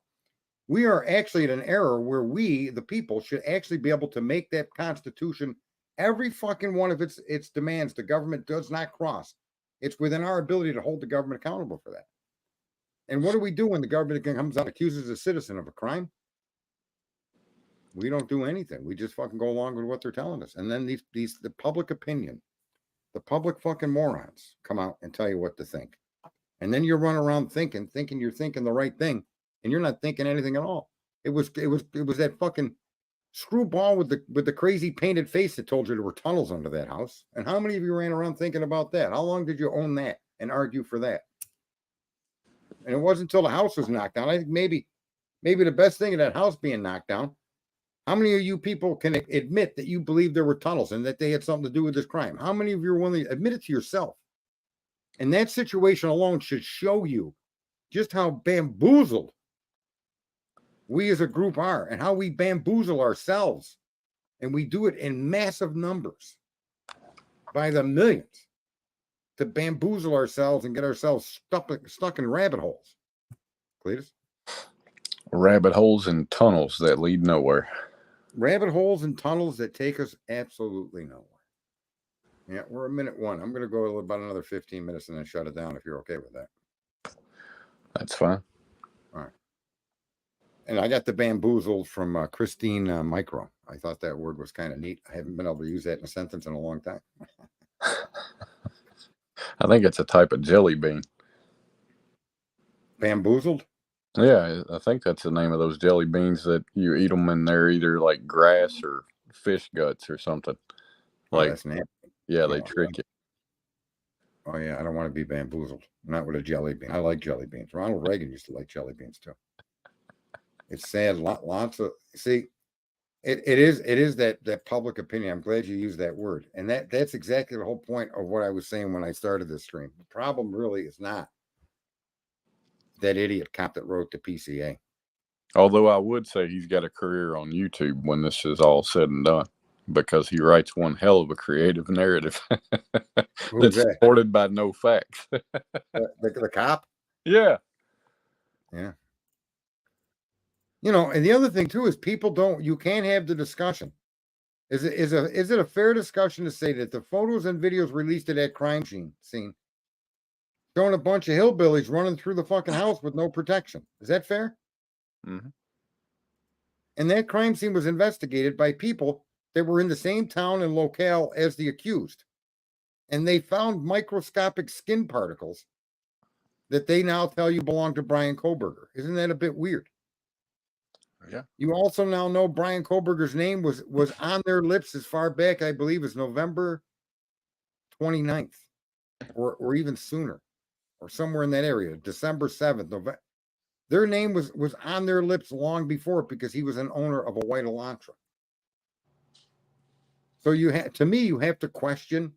We are actually at an era where we, the people, should actually be able to make that Constitution every fucking one of its demands the government does not cross. It's within our ability to hold the government accountable for that. And what do we do when the government comes out and accuses a citizen of a crime? We don't do anything. We just fucking go along with what they're telling us. And then the public opinion, the public fucking morons come out and tell you what to think. And then you run around thinking you're thinking the right thing, and you're not thinking anything at all. It was that fucking screwball with the crazy painted face that told you there were tunnels under that house. And how many of you ran around thinking about that? How long did you own that and argue for that? And it wasn't until the house was knocked down. I think maybe the best thing of that house being knocked down. How many of you people can admit that you believe there were tunnels and that they had something to do with this crime? How many of you are willing to admit it to yourself? And that situation alone should show you just how bamboozled we as a group are and how we bamboozle ourselves. And we do it in massive numbers by the millions to bamboozle ourselves and get ourselves stuck in rabbit holes. Cletus? Rabbit holes and tunnels that lead nowhere. Rabbit holes and tunnels that take us absolutely nowhere. Yeah, we're a minute one. I'm going to go about another 15 minutes and then shut it down if you're okay with that. That's fine. All right. And I got the bamboozled from Christine Micro. I thought that word was kind of neat. I haven't been able to use that in a sentence in a long time. I think it's a type of jelly bean. Bamboozled? Yeah, I think that's the name of those jelly beans that you eat them and they're either like grass or fish guts or something. Like, that's nasty. Yeah, they trick you. Oh, yeah, I don't want to be bamboozled. Not with a jelly bean. I like jelly beans. Ronald Reagan used to like jelly beans, too. It's sad. Lots of... See, it is that public opinion. I'm glad you used that word. And that's exactly the whole point of what I was saying when I started this stream. The problem really is not that idiot cop that wrote the PCA. Although I would say he's got a career on YouTube when this is all said and done, because he writes one hell of a creative narrative that's supported by no facts. the cop? Yeah. Yeah. You know, and the other thing too is you can't have the discussion. Is it a fair discussion to say that the photos and videos released at that crime scene showing a bunch of hillbillies running through the fucking house with no protection? Is that fair? Mm-hmm. And that crime scene was investigated by people that were in the same town and locale as the accused. And they found microscopic skin particles that they now tell you belong to Brian Koberger. Isn't that a bit weird? Yeah. You also now know Brian Koberger's name was on their lips as far back, I believe, as November 29th or even sooner, or somewhere in that area, December 7th. November. Their name was on their lips long before because he was an owner of a white Elantra. So you have to question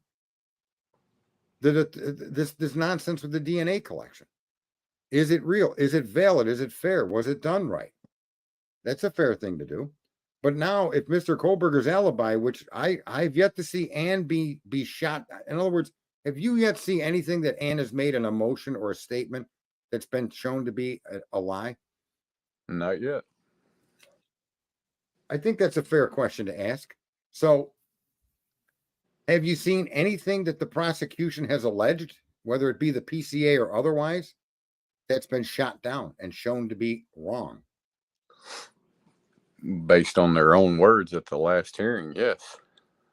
this nonsense with the DNA collection. Is it real? Is it valid? Is it fair? Was it done right? That's a fair thing to do. But now, if Mr. Koberger's alibi, which I've yet to see Ann be shot. In other words, have you yet see anything that Ann has made an emotion or a statement that's been shown to be a lie? Not yet. I think that's a fair question to ask. So, have you seen anything that the prosecution has alleged, whether it be the PCA or otherwise, that's been shot down and shown to be wrong? Based on their own words at the last hearing, yes.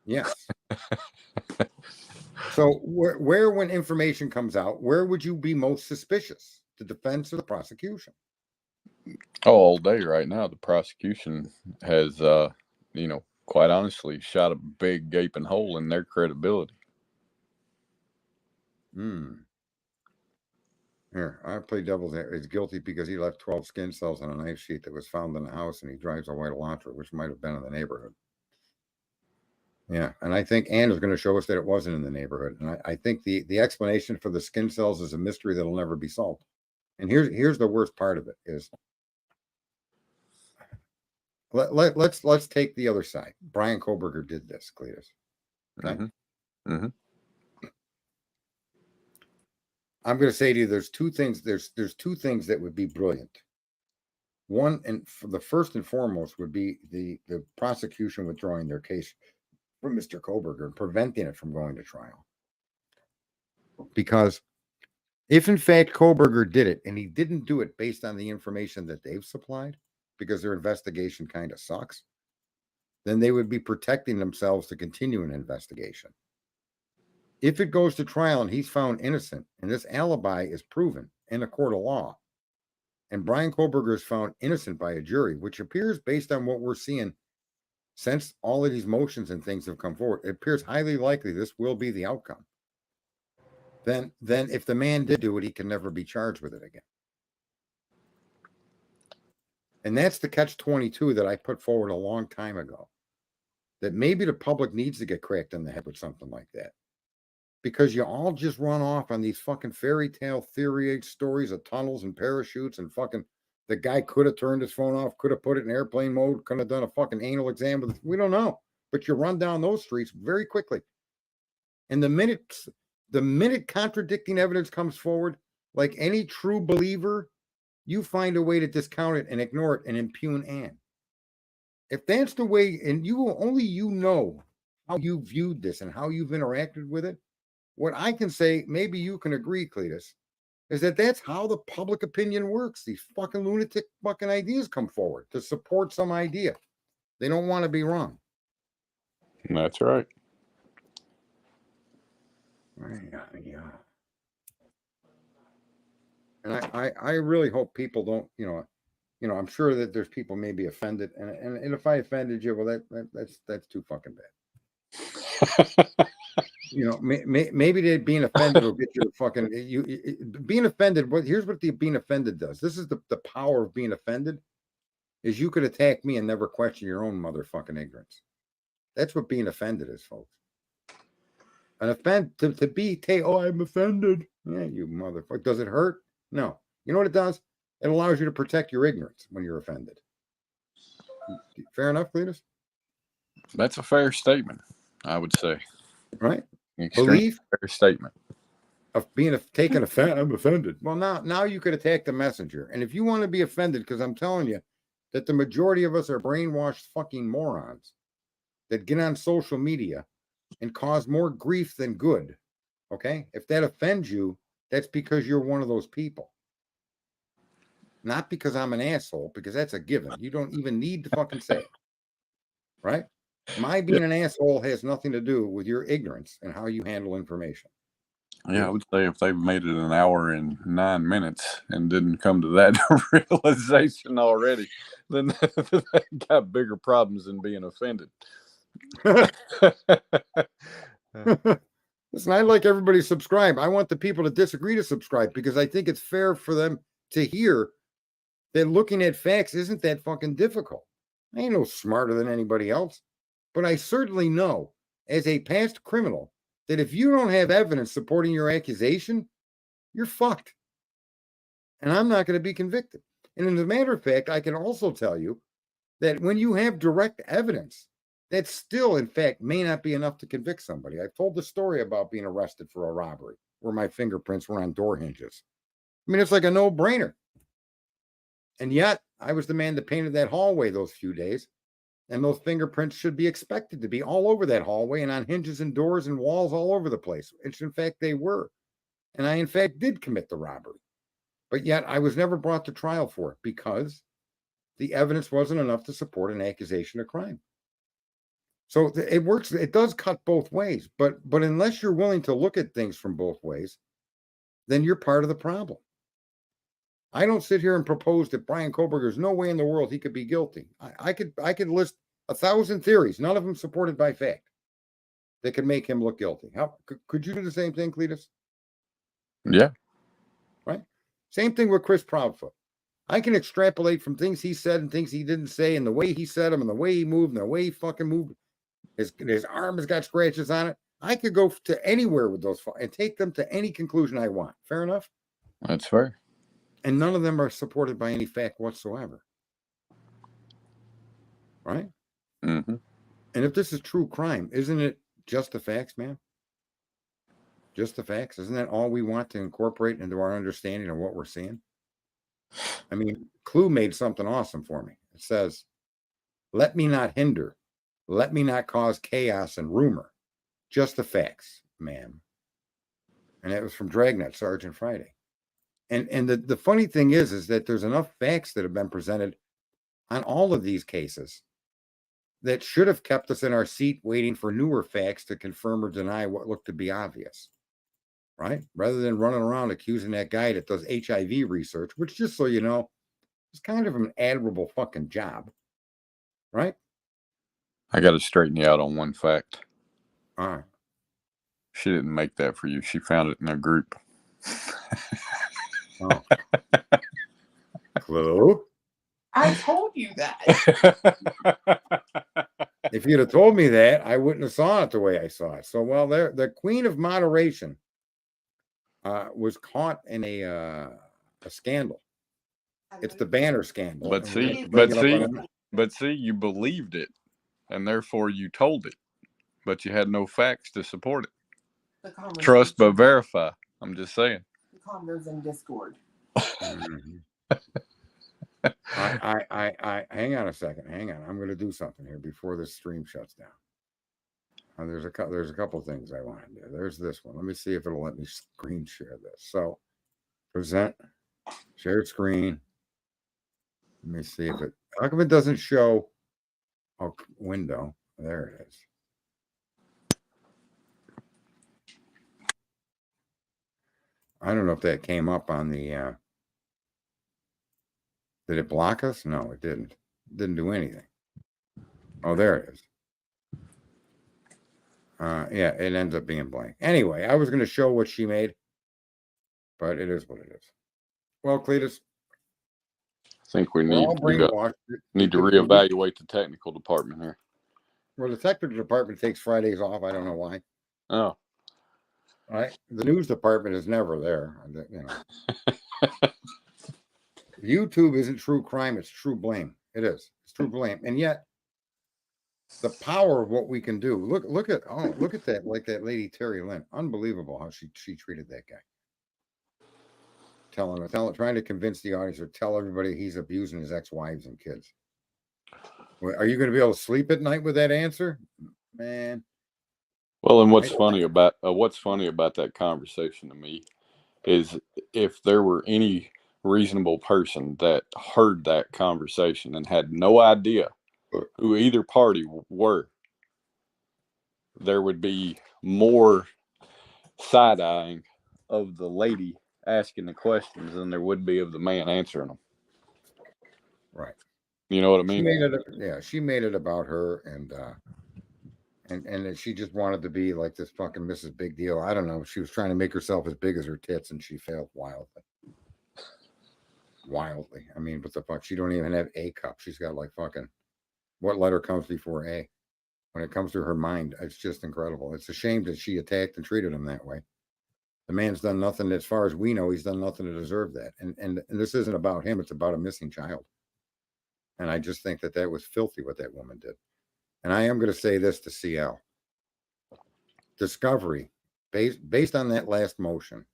Yes. So, where when information comes out, where would you be most suspicious? The defense or the prosecution? Oh, all day right now, the prosecution has, quite honestly, shot a big gaping hole in their credibility. Here, I play devil's advocate. He's guilty because he left 12 skin cells on a knife sheath that was found in the house, and he drives a white Elantra, which might have been in the neighborhood. Yeah, and I think Ann is going to show us that it wasn't in the neighborhood. And I think the explanation for the skin cells is a mystery that'll never be solved. And here's the worst part of it is, let's take the other side. Brian Koberger did this, Cletus. Okay? I'm going to say to you, there's two things. There's two things that would be brilliant. One, and for the first and foremost, would be the prosecution withdrawing their case from Mr. Koberger and preventing it from going to trial. Because if in fact Koberger did it, and he didn't do it based on the information that they've supplied, because their investigation kind of sucks, then they would be protecting themselves to continue an investigation. If it goes to trial and he's found innocent, and this alibi is proven in a court of law, and Brian Koberger is found innocent by a jury, which appears, based on what we're seeing, since all of these motions and things have come forward, it appears highly likely this will be the outcome. Then if the man did do it, he can never be charged with it again. And that's the catch-22 that I put forward a long time ago, that maybe the public needs to get cracked in the head with something like that. Because you all just run off on these fucking fairy tale theory stories of tunnels and parachutes and fucking the guy could have turned his phone off, could have put it in airplane mode, could have done a fucking anal exam with it. We don't know. But you run down those streets very quickly. And the minute contradicting evidence comes forward, like any true believer, you find a way to discount it and ignore it and impugn Ann. If that's the way, and you know how you viewed this and how you've interacted with it, what I can say, maybe you can agree, Cletus, is that that's how the public opinion works. These fucking lunatic fucking ideas come forward to support some idea. They don't want to be wrong. That's right. Yeah. And I really hope people don't, I'm sure that there's people may be offended. And if I offended you, well, that's too fucking bad. Maybe being offended will get you to fucking being offended. Here's what the being offended does. This is the power of being offended, is you could attack me and never question your own motherfucking ignorance. That's what being offended is, folks. An I'm offended. Yeah, you motherfucker. Does it hurt? No. You know what it does? It allows you to protect your ignorance when you're offended. Fair enough, Cletus? That's a fair statement, I would say. Right? Belief, fair statement of being taken offended. I'm offended. Well, now you could attack the messenger. And if you want to be offended, because I'm telling you that the majority of us are brainwashed fucking morons that get on social media and cause more grief than good. Okay? If that offends you, that's because you're one of those people. Not because I'm an asshole, because that's a given. You don't even need to fucking say it. Right? My being an asshole has nothing to do with your ignorance and how you handle information. Yeah, I would say if they've made it an hour and 9 minutes and didn't come to that realization already, then they got bigger problems than being offended. Listen, I like everybody to subscribe. I want the people to disagree to subscribe, because I think it's fair for them to hear that looking at facts isn't that fucking difficult. I ain't no smarter than anybody else. But I certainly know, as a past criminal, that if you don't have evidence supporting your accusation, you're fucked. And I'm not going to be convicted. And as a matter of fact, I can also tell you that when you have direct evidence, that still, in fact, may not be enough to convict somebody. I told the story about being arrested for a robbery where my fingerprints were on door hinges. I mean, it's like a no-brainer. And yet, I was the man that painted that hallway those few days. And those fingerprints should be expected to be all over that hallway and on hinges and doors and walls all over the place, which in fact they were. And I, in fact, did commit the robbery. But yet I was never brought to trial for it because the evidence wasn't enough to support an accusation of crime. So it works. It does cut both ways. But unless you're willing to look at things from both ways, then you're part of the problem. I don't sit here and propose that Brian Koberger, there's no way in the world he could be guilty. I could list 1,000 theories, none of them supported by fact, that could make him look guilty. How could you do the same thing, Cletus? Yeah. Right. Same thing with Chris Proudfoot. I can extrapolate from things he said and things he didn't say, and the way he said them, and the way he moved, and the way he fucking moved. His arm has got scratches on it. I could go to anywhere with those and take them to any conclusion I want. Fair enough? That's fair. And none of them are supported by any fact whatsoever. Right? Mm-hmm. And if this is true crime, isn't it just the facts, man? Just the facts? Isn't that all we want to incorporate into our understanding of what we're seeing? I mean, Clue made something awesome for me. It says, let me not hinder. Let me not cause chaos and rumor. Just the facts, ma'am. And that was from Dragnet, Sergeant Friday. And the funny thing is that there's enough facts that have been presented on all of these cases that should have kept us in our seat waiting for newer facts to confirm or deny what looked to be obvious, right? Rather than running around accusing that guy that does HIV research, which, just so you know, is kind of an admirable fucking job, right? I got to straighten you out on one fact. All right. She didn't make that for you. She found it in a group. Oh. Clue? I told you that. If you'd have told me that, I wouldn't have saw it the way I saw it. So, well, there, the Queen of Moderation was caught in a scandal. It's the banner scandal. But see, you believed it, and therefore you told it, but you had no facts to support it. Trust but verify. I'm just saying. The convos in Discord. Mm-hmm. I hang on a second. Hang on. I'm going to do something here before this stream shuts down. There's a couple things I want to do. There's this one. Let me see if it'll let me screen share this. So, present, shared screen. Let me see if it. How come it doesn't show a window? There it is. I don't know if that came up on the. Did it block us? No, it didn't. It didn't do anything. Oh, there it is. Yeah, it ends up being blank. Anyway, I was going to show what she made, but it is what it is. Well, Cletus, I think we need to reevaluate the technical department here. Well, the technical department takes Fridays off. I don't know why. Oh. Right. The news department is never there. You know. YouTube isn't true crime. It's true blame. It is. It's true blame. And yet, the power of what we can do. Look at that. Like that lady Terry Lynn. Unbelievable how she treated that guy. Trying to convince the audience or tell everybody he's abusing his ex-wives and kids. Are you going to be able to sleep at night with that answer, man? Well, and what's funny about that conversation to me is if there were any reasonable person that heard that conversation and had no idea who either party were, there would be more side-eyeing of the lady asking the questions than there would be of the man answering them. Right. You know what I mean? She made it about her and she just wanted to be like this fucking Mrs. Big Deal. I don't know. She was trying to make herself as big as her tits and she failed wildly. I mean, what the fuck? She don't even have A cup. She's got like fucking, what letter comes before A? When it comes to her mind, it's just incredible. It's a shame that she attacked and treated him that way. The man's done nothing, as far as we know, he's done nothing to deserve that. And this isn't about him. It's about a missing child. And I just think that was filthy what that woman did. And I am going to say this to CL. Discovery, based on that last motion,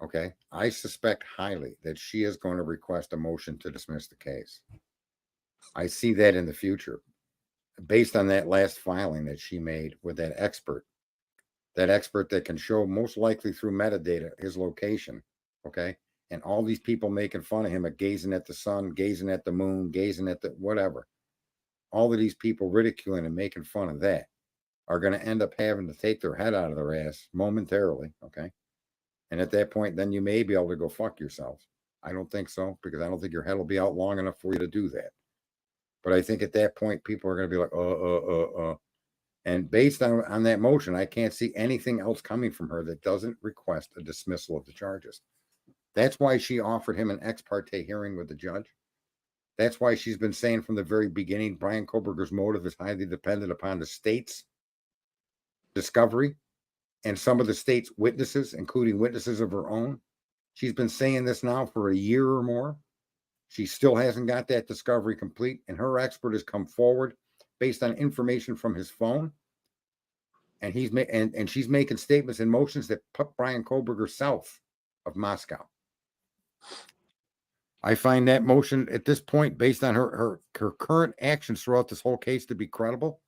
Okay. I suspect highly that she is going to request a motion to dismiss the case. I see that in the future based on that last filing that she made with that expert that can show most likely through metadata his location. Okay. And all these people making fun of him at gazing at the sun, gazing at the moon, gazing at the whatever. All of these people ridiculing and making fun of that are going to end up having to take their head out of their ass momentarily. Okay. And at that point, then you may be able to go fuck yourself. I don't think so, because I don't think your head will be out long enough for you to do that. But I think at that point, people are going to be like, And based on that motion, I can't see anything else coming from her that doesn't request a dismissal of the charges. That's why she offered him an ex parte hearing with the judge. That's why she's been saying from the very beginning, Brian Koberger's motive is highly dependent upon the state's discovery and some of the state's witnesses, including witnesses of her own. She's been saying this now for a year or more. She still hasn't got that discovery complete, and her expert has come forward based on information from his phone. And she's making statements and motions that put Brian Koberger south of Moscow. I find that motion at this point, based on her current actions throughout this whole case, to be credible,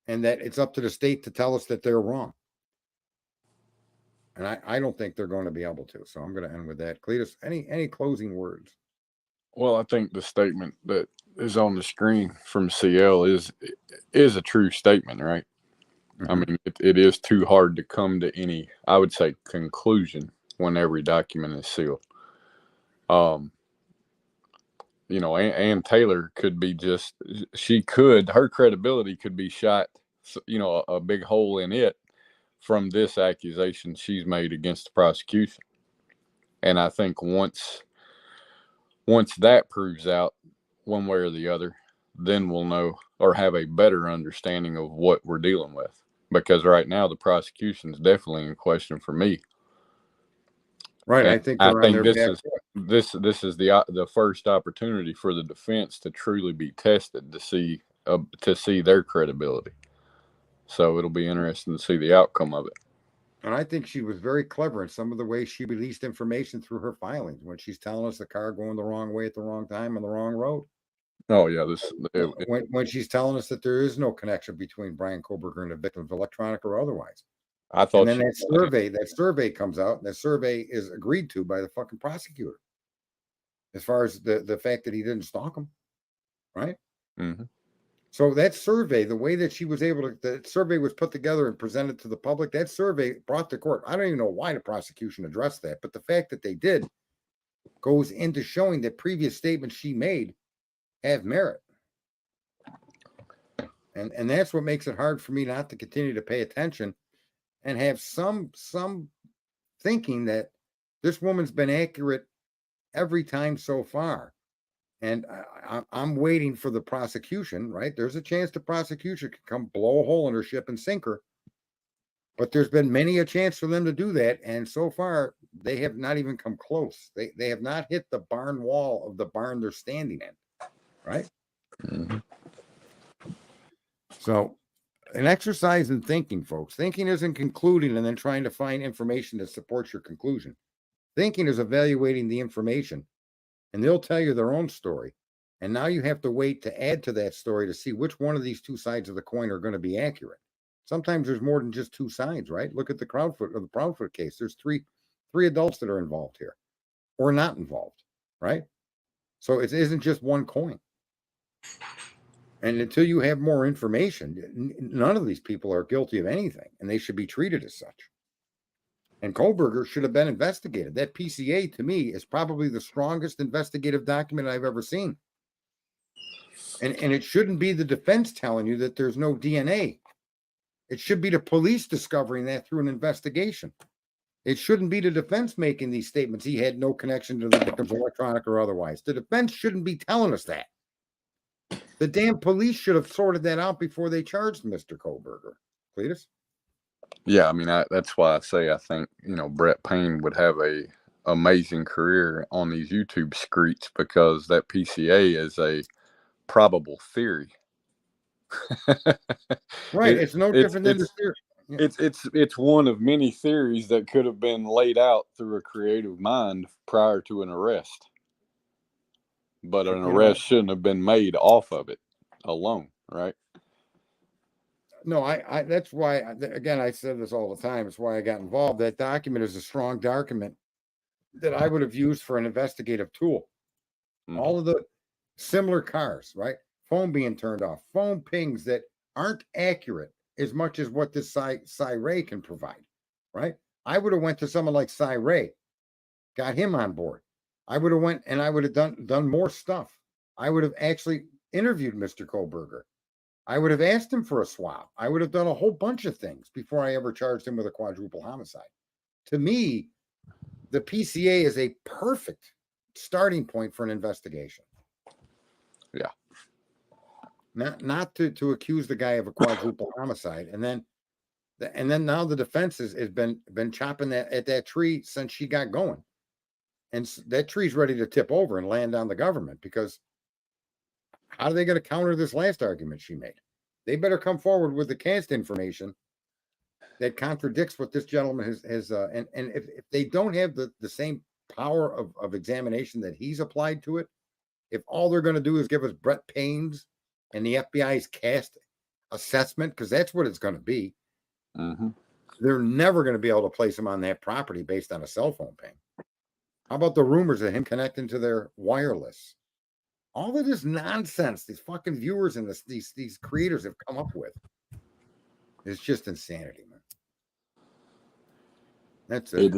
and that it's up to the state to tell us that they're wrong. And I don't think they're going to be able to. So I'm going to end with that. Cletus, any closing words? Well, I think the statement that is on the screen from CL is a true statement, right? Mm-hmm. I mean, it is too hard to come to any, I would say, conclusion when every document is sealed. You know, Ann Taylor could be her credibility could be shot, you know, a big hole in it from this accusation she's made against the prosecution. And I think once that proves out one way or the other, then we'll know or have a better understanding of what we're dealing with. Because right now the prosecution is definitely in question for me. Right, and I think this is the first opportunity for the defense to truly be tested to see their credibility. So it'll be interesting to see the outcome of it. And I think she was very clever in some of the ways she released information through her filings when she's telling us the car going the wrong way at the wrong time on the wrong road. Oh yeah, when she's telling us that there is no connection between Brian Koberger and the victims, electronic or otherwise. I thought. And then that survey comes out, and that survey is agreed to by the fucking prosecutor. As far as the fact that he didn't stalk him, right? Mm-hmm. So that survey, the way that she was able to, that survey was put together and presented to the public. That survey brought to court. I don't even know why the prosecution addressed that, but the fact that they did goes into showing that previous statements she made have merit. And that's what makes it hard for me not to continue to pay attention and have some thinking that this woman's been accurate every time so far. And I'm waiting for the prosecution, right? There's a chance the prosecution could come blow a hole in her ship and sink her. But there's been many a chance for them to do that. And so far, they have not even come close. They have not hit the barn wall of the barn they're standing in, right? Mm-hmm. So an exercise in thinking, folks. Thinking isn't concluding and then trying to find information that supports your conclusion. Thinking is evaluating the information, and they'll tell you their own story. And now you have to wait to add to that story to see which one of these two sides of the coin are going to be accurate. Sometimes there's more than just two sides, right? Look at the Proudfoot case. There's three adults that are involved here or not involved, right? So it isn't just one coin. And until you have more information, none of these people are guilty of anything, and they should be treated as such. And Koberger should have been investigated. That PCA, to me, is probably the strongest investigative document I've ever seen. And it shouldn't be the defense telling you that there's no DNA. It should be the police discovering that through an investigation. It shouldn't be the defense making these statements. He had no connection to the victims, electronic or otherwise. The defense shouldn't be telling us that. The damn police should have sorted that out before they charged Mr. Koberger. Cletus? Yeah, I mean, that's why I say I think, you know, Brett Payne would have a amazing career on these YouTube streets because that PCA is a probable theory. Right. It's no different than the theory. Yeah. It's one of many theories that could have been laid out through a creative mind prior to an arrest. But an arrest shouldn't have been made off of it alone, right? No, I that's why, again, I said this all the time. It's why I got involved. That document is a strong document that I would have used for an investigative tool. Mhm. All of the similar cars, right? Phone being turned off, phone pings that aren't accurate as much as what this Cy can provide, right? I would have went to someone like Cy, got him on board. I would have went and I would have done more stuff. I would have actually interviewed Mr. Koberger. I would have asked him for a swab. I would have done a whole bunch of things before I ever charged him with a quadruple homicide. To me, the PCA is a perfect starting point for an investigation. Yeah. Not to accuse the guy of a quadruple homicide, and then now the defense has been chopping at that tree since she got going, and that tree's ready to tip over and land on the government, because how are they going to counter this last argument she made? They better come forward with the cast information that contradicts what this gentleman has and if they don't have the same power of examination that he's applied to it, if all they're going to do is give us Brett Payne's and the FBI's cast assessment, because that's what it's going to be, they're never going to be able to place him on that property based on a cell phone ping. How about the rumors of him connecting to their wireless? All of this nonsense these fucking viewers and these creators have come up with, it's just insanity, man. That's it.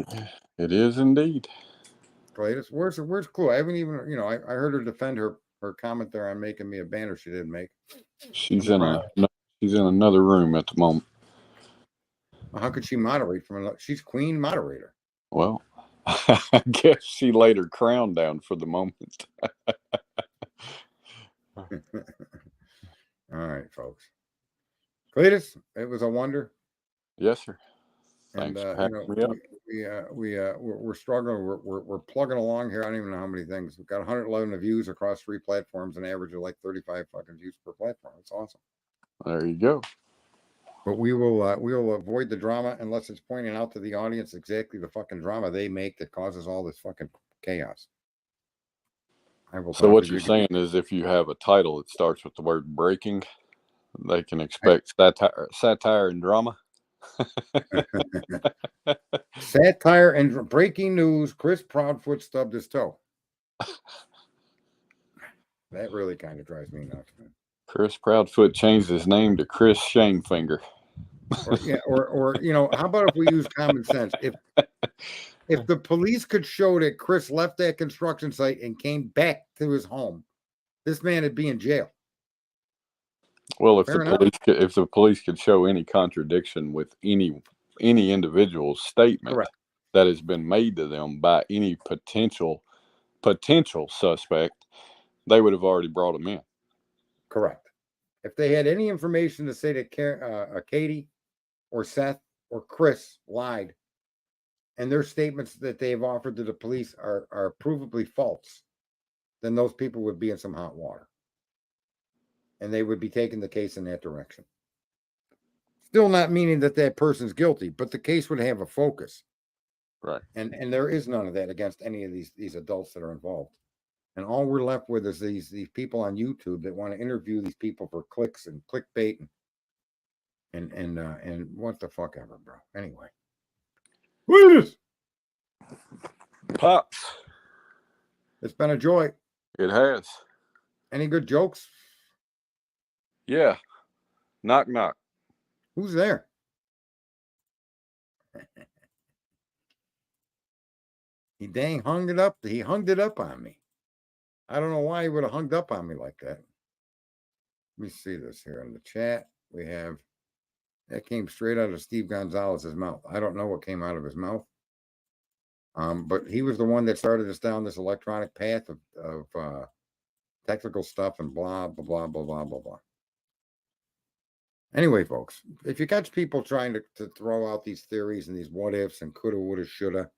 It is indeed. Cletus, where's Clue? I haven't even, I heard her defend her comment there on making me a banner she didn't make. She's in another room at the moment. Well, how could she moderate she's queen moderator? Well, I guess she laid her crown down for the moment. All right, folks. Cletus, it was a wonder. Yes, sir. And Thanks for having me up. we're struggling. We're plugging along here. I don't even know how many things. We've got 111 views across 3 platforms, an average of like 35 fucking views per platform. It's awesome. There you go. But we will avoid the drama unless it's pointing out to the audience exactly the fucking drama they make that causes all this fucking chaos. So what you're saying is, if you have a title that starts with the word breaking, they can expect satire and drama. Satire and breaking news. Chris Proudfoot stubbed his toe. That really kind of drives me nuts, man. Chris Proudfoot changed his name to Chris Shamefinger. Or how about if we use common sense? If the police could show that Chris left that construction site and came back to his home, this man would be in jail. Well, if the police could show any contradiction with any individual's statement, correct, that has been made to them by any potential suspect, they would have already brought him in. Correct. If they had any information to say that Katie or Seth or Chris lied, and their statements that they've offered to the police are provably false, then those people would be in some hot water. And they would be taking the case in that direction. Still not meaning that person's guilty, but the case would have a focus. Right. And there is none of that against any of these adults that are involved. And all we're left with is these people on YouTube that want to interview these people for clicks and clickbait and what the fuck ever, bro. Anyway. Please. Pops. It's been a joy. It has. Any good jokes? Yeah. Knock, knock. Who's there? He dang hung it up. He hung it up on me. I don't know why he would have hung up on me like that. Let me see this here in the chat. We have, that came straight out of Steve Gonzalez's mouth. I don't know what came out of his mouth. But he was the one that started us down this electronic path of technical stuff and blah, blah, blah, blah, blah, blah, blah. Anyway, folks, if you catch people trying to throw out these theories and these what ifs and coulda, woulda, shoulda,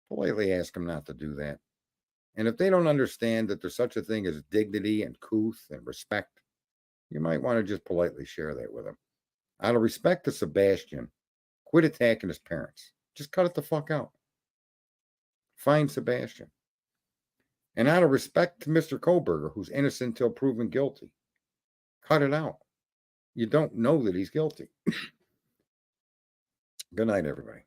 politely ask them not to do that. And if they don't understand that there's such a thing as dignity and couth and respect, you might want to just politely share that with them. Out of respect to Sebastian, quit attacking his parents. Just cut it the fuck out. Find Sebastian. And out of respect to Mr. Koberger, who's innocent until proven guilty, cut it out. You don't know that he's guilty. Good night, everybody.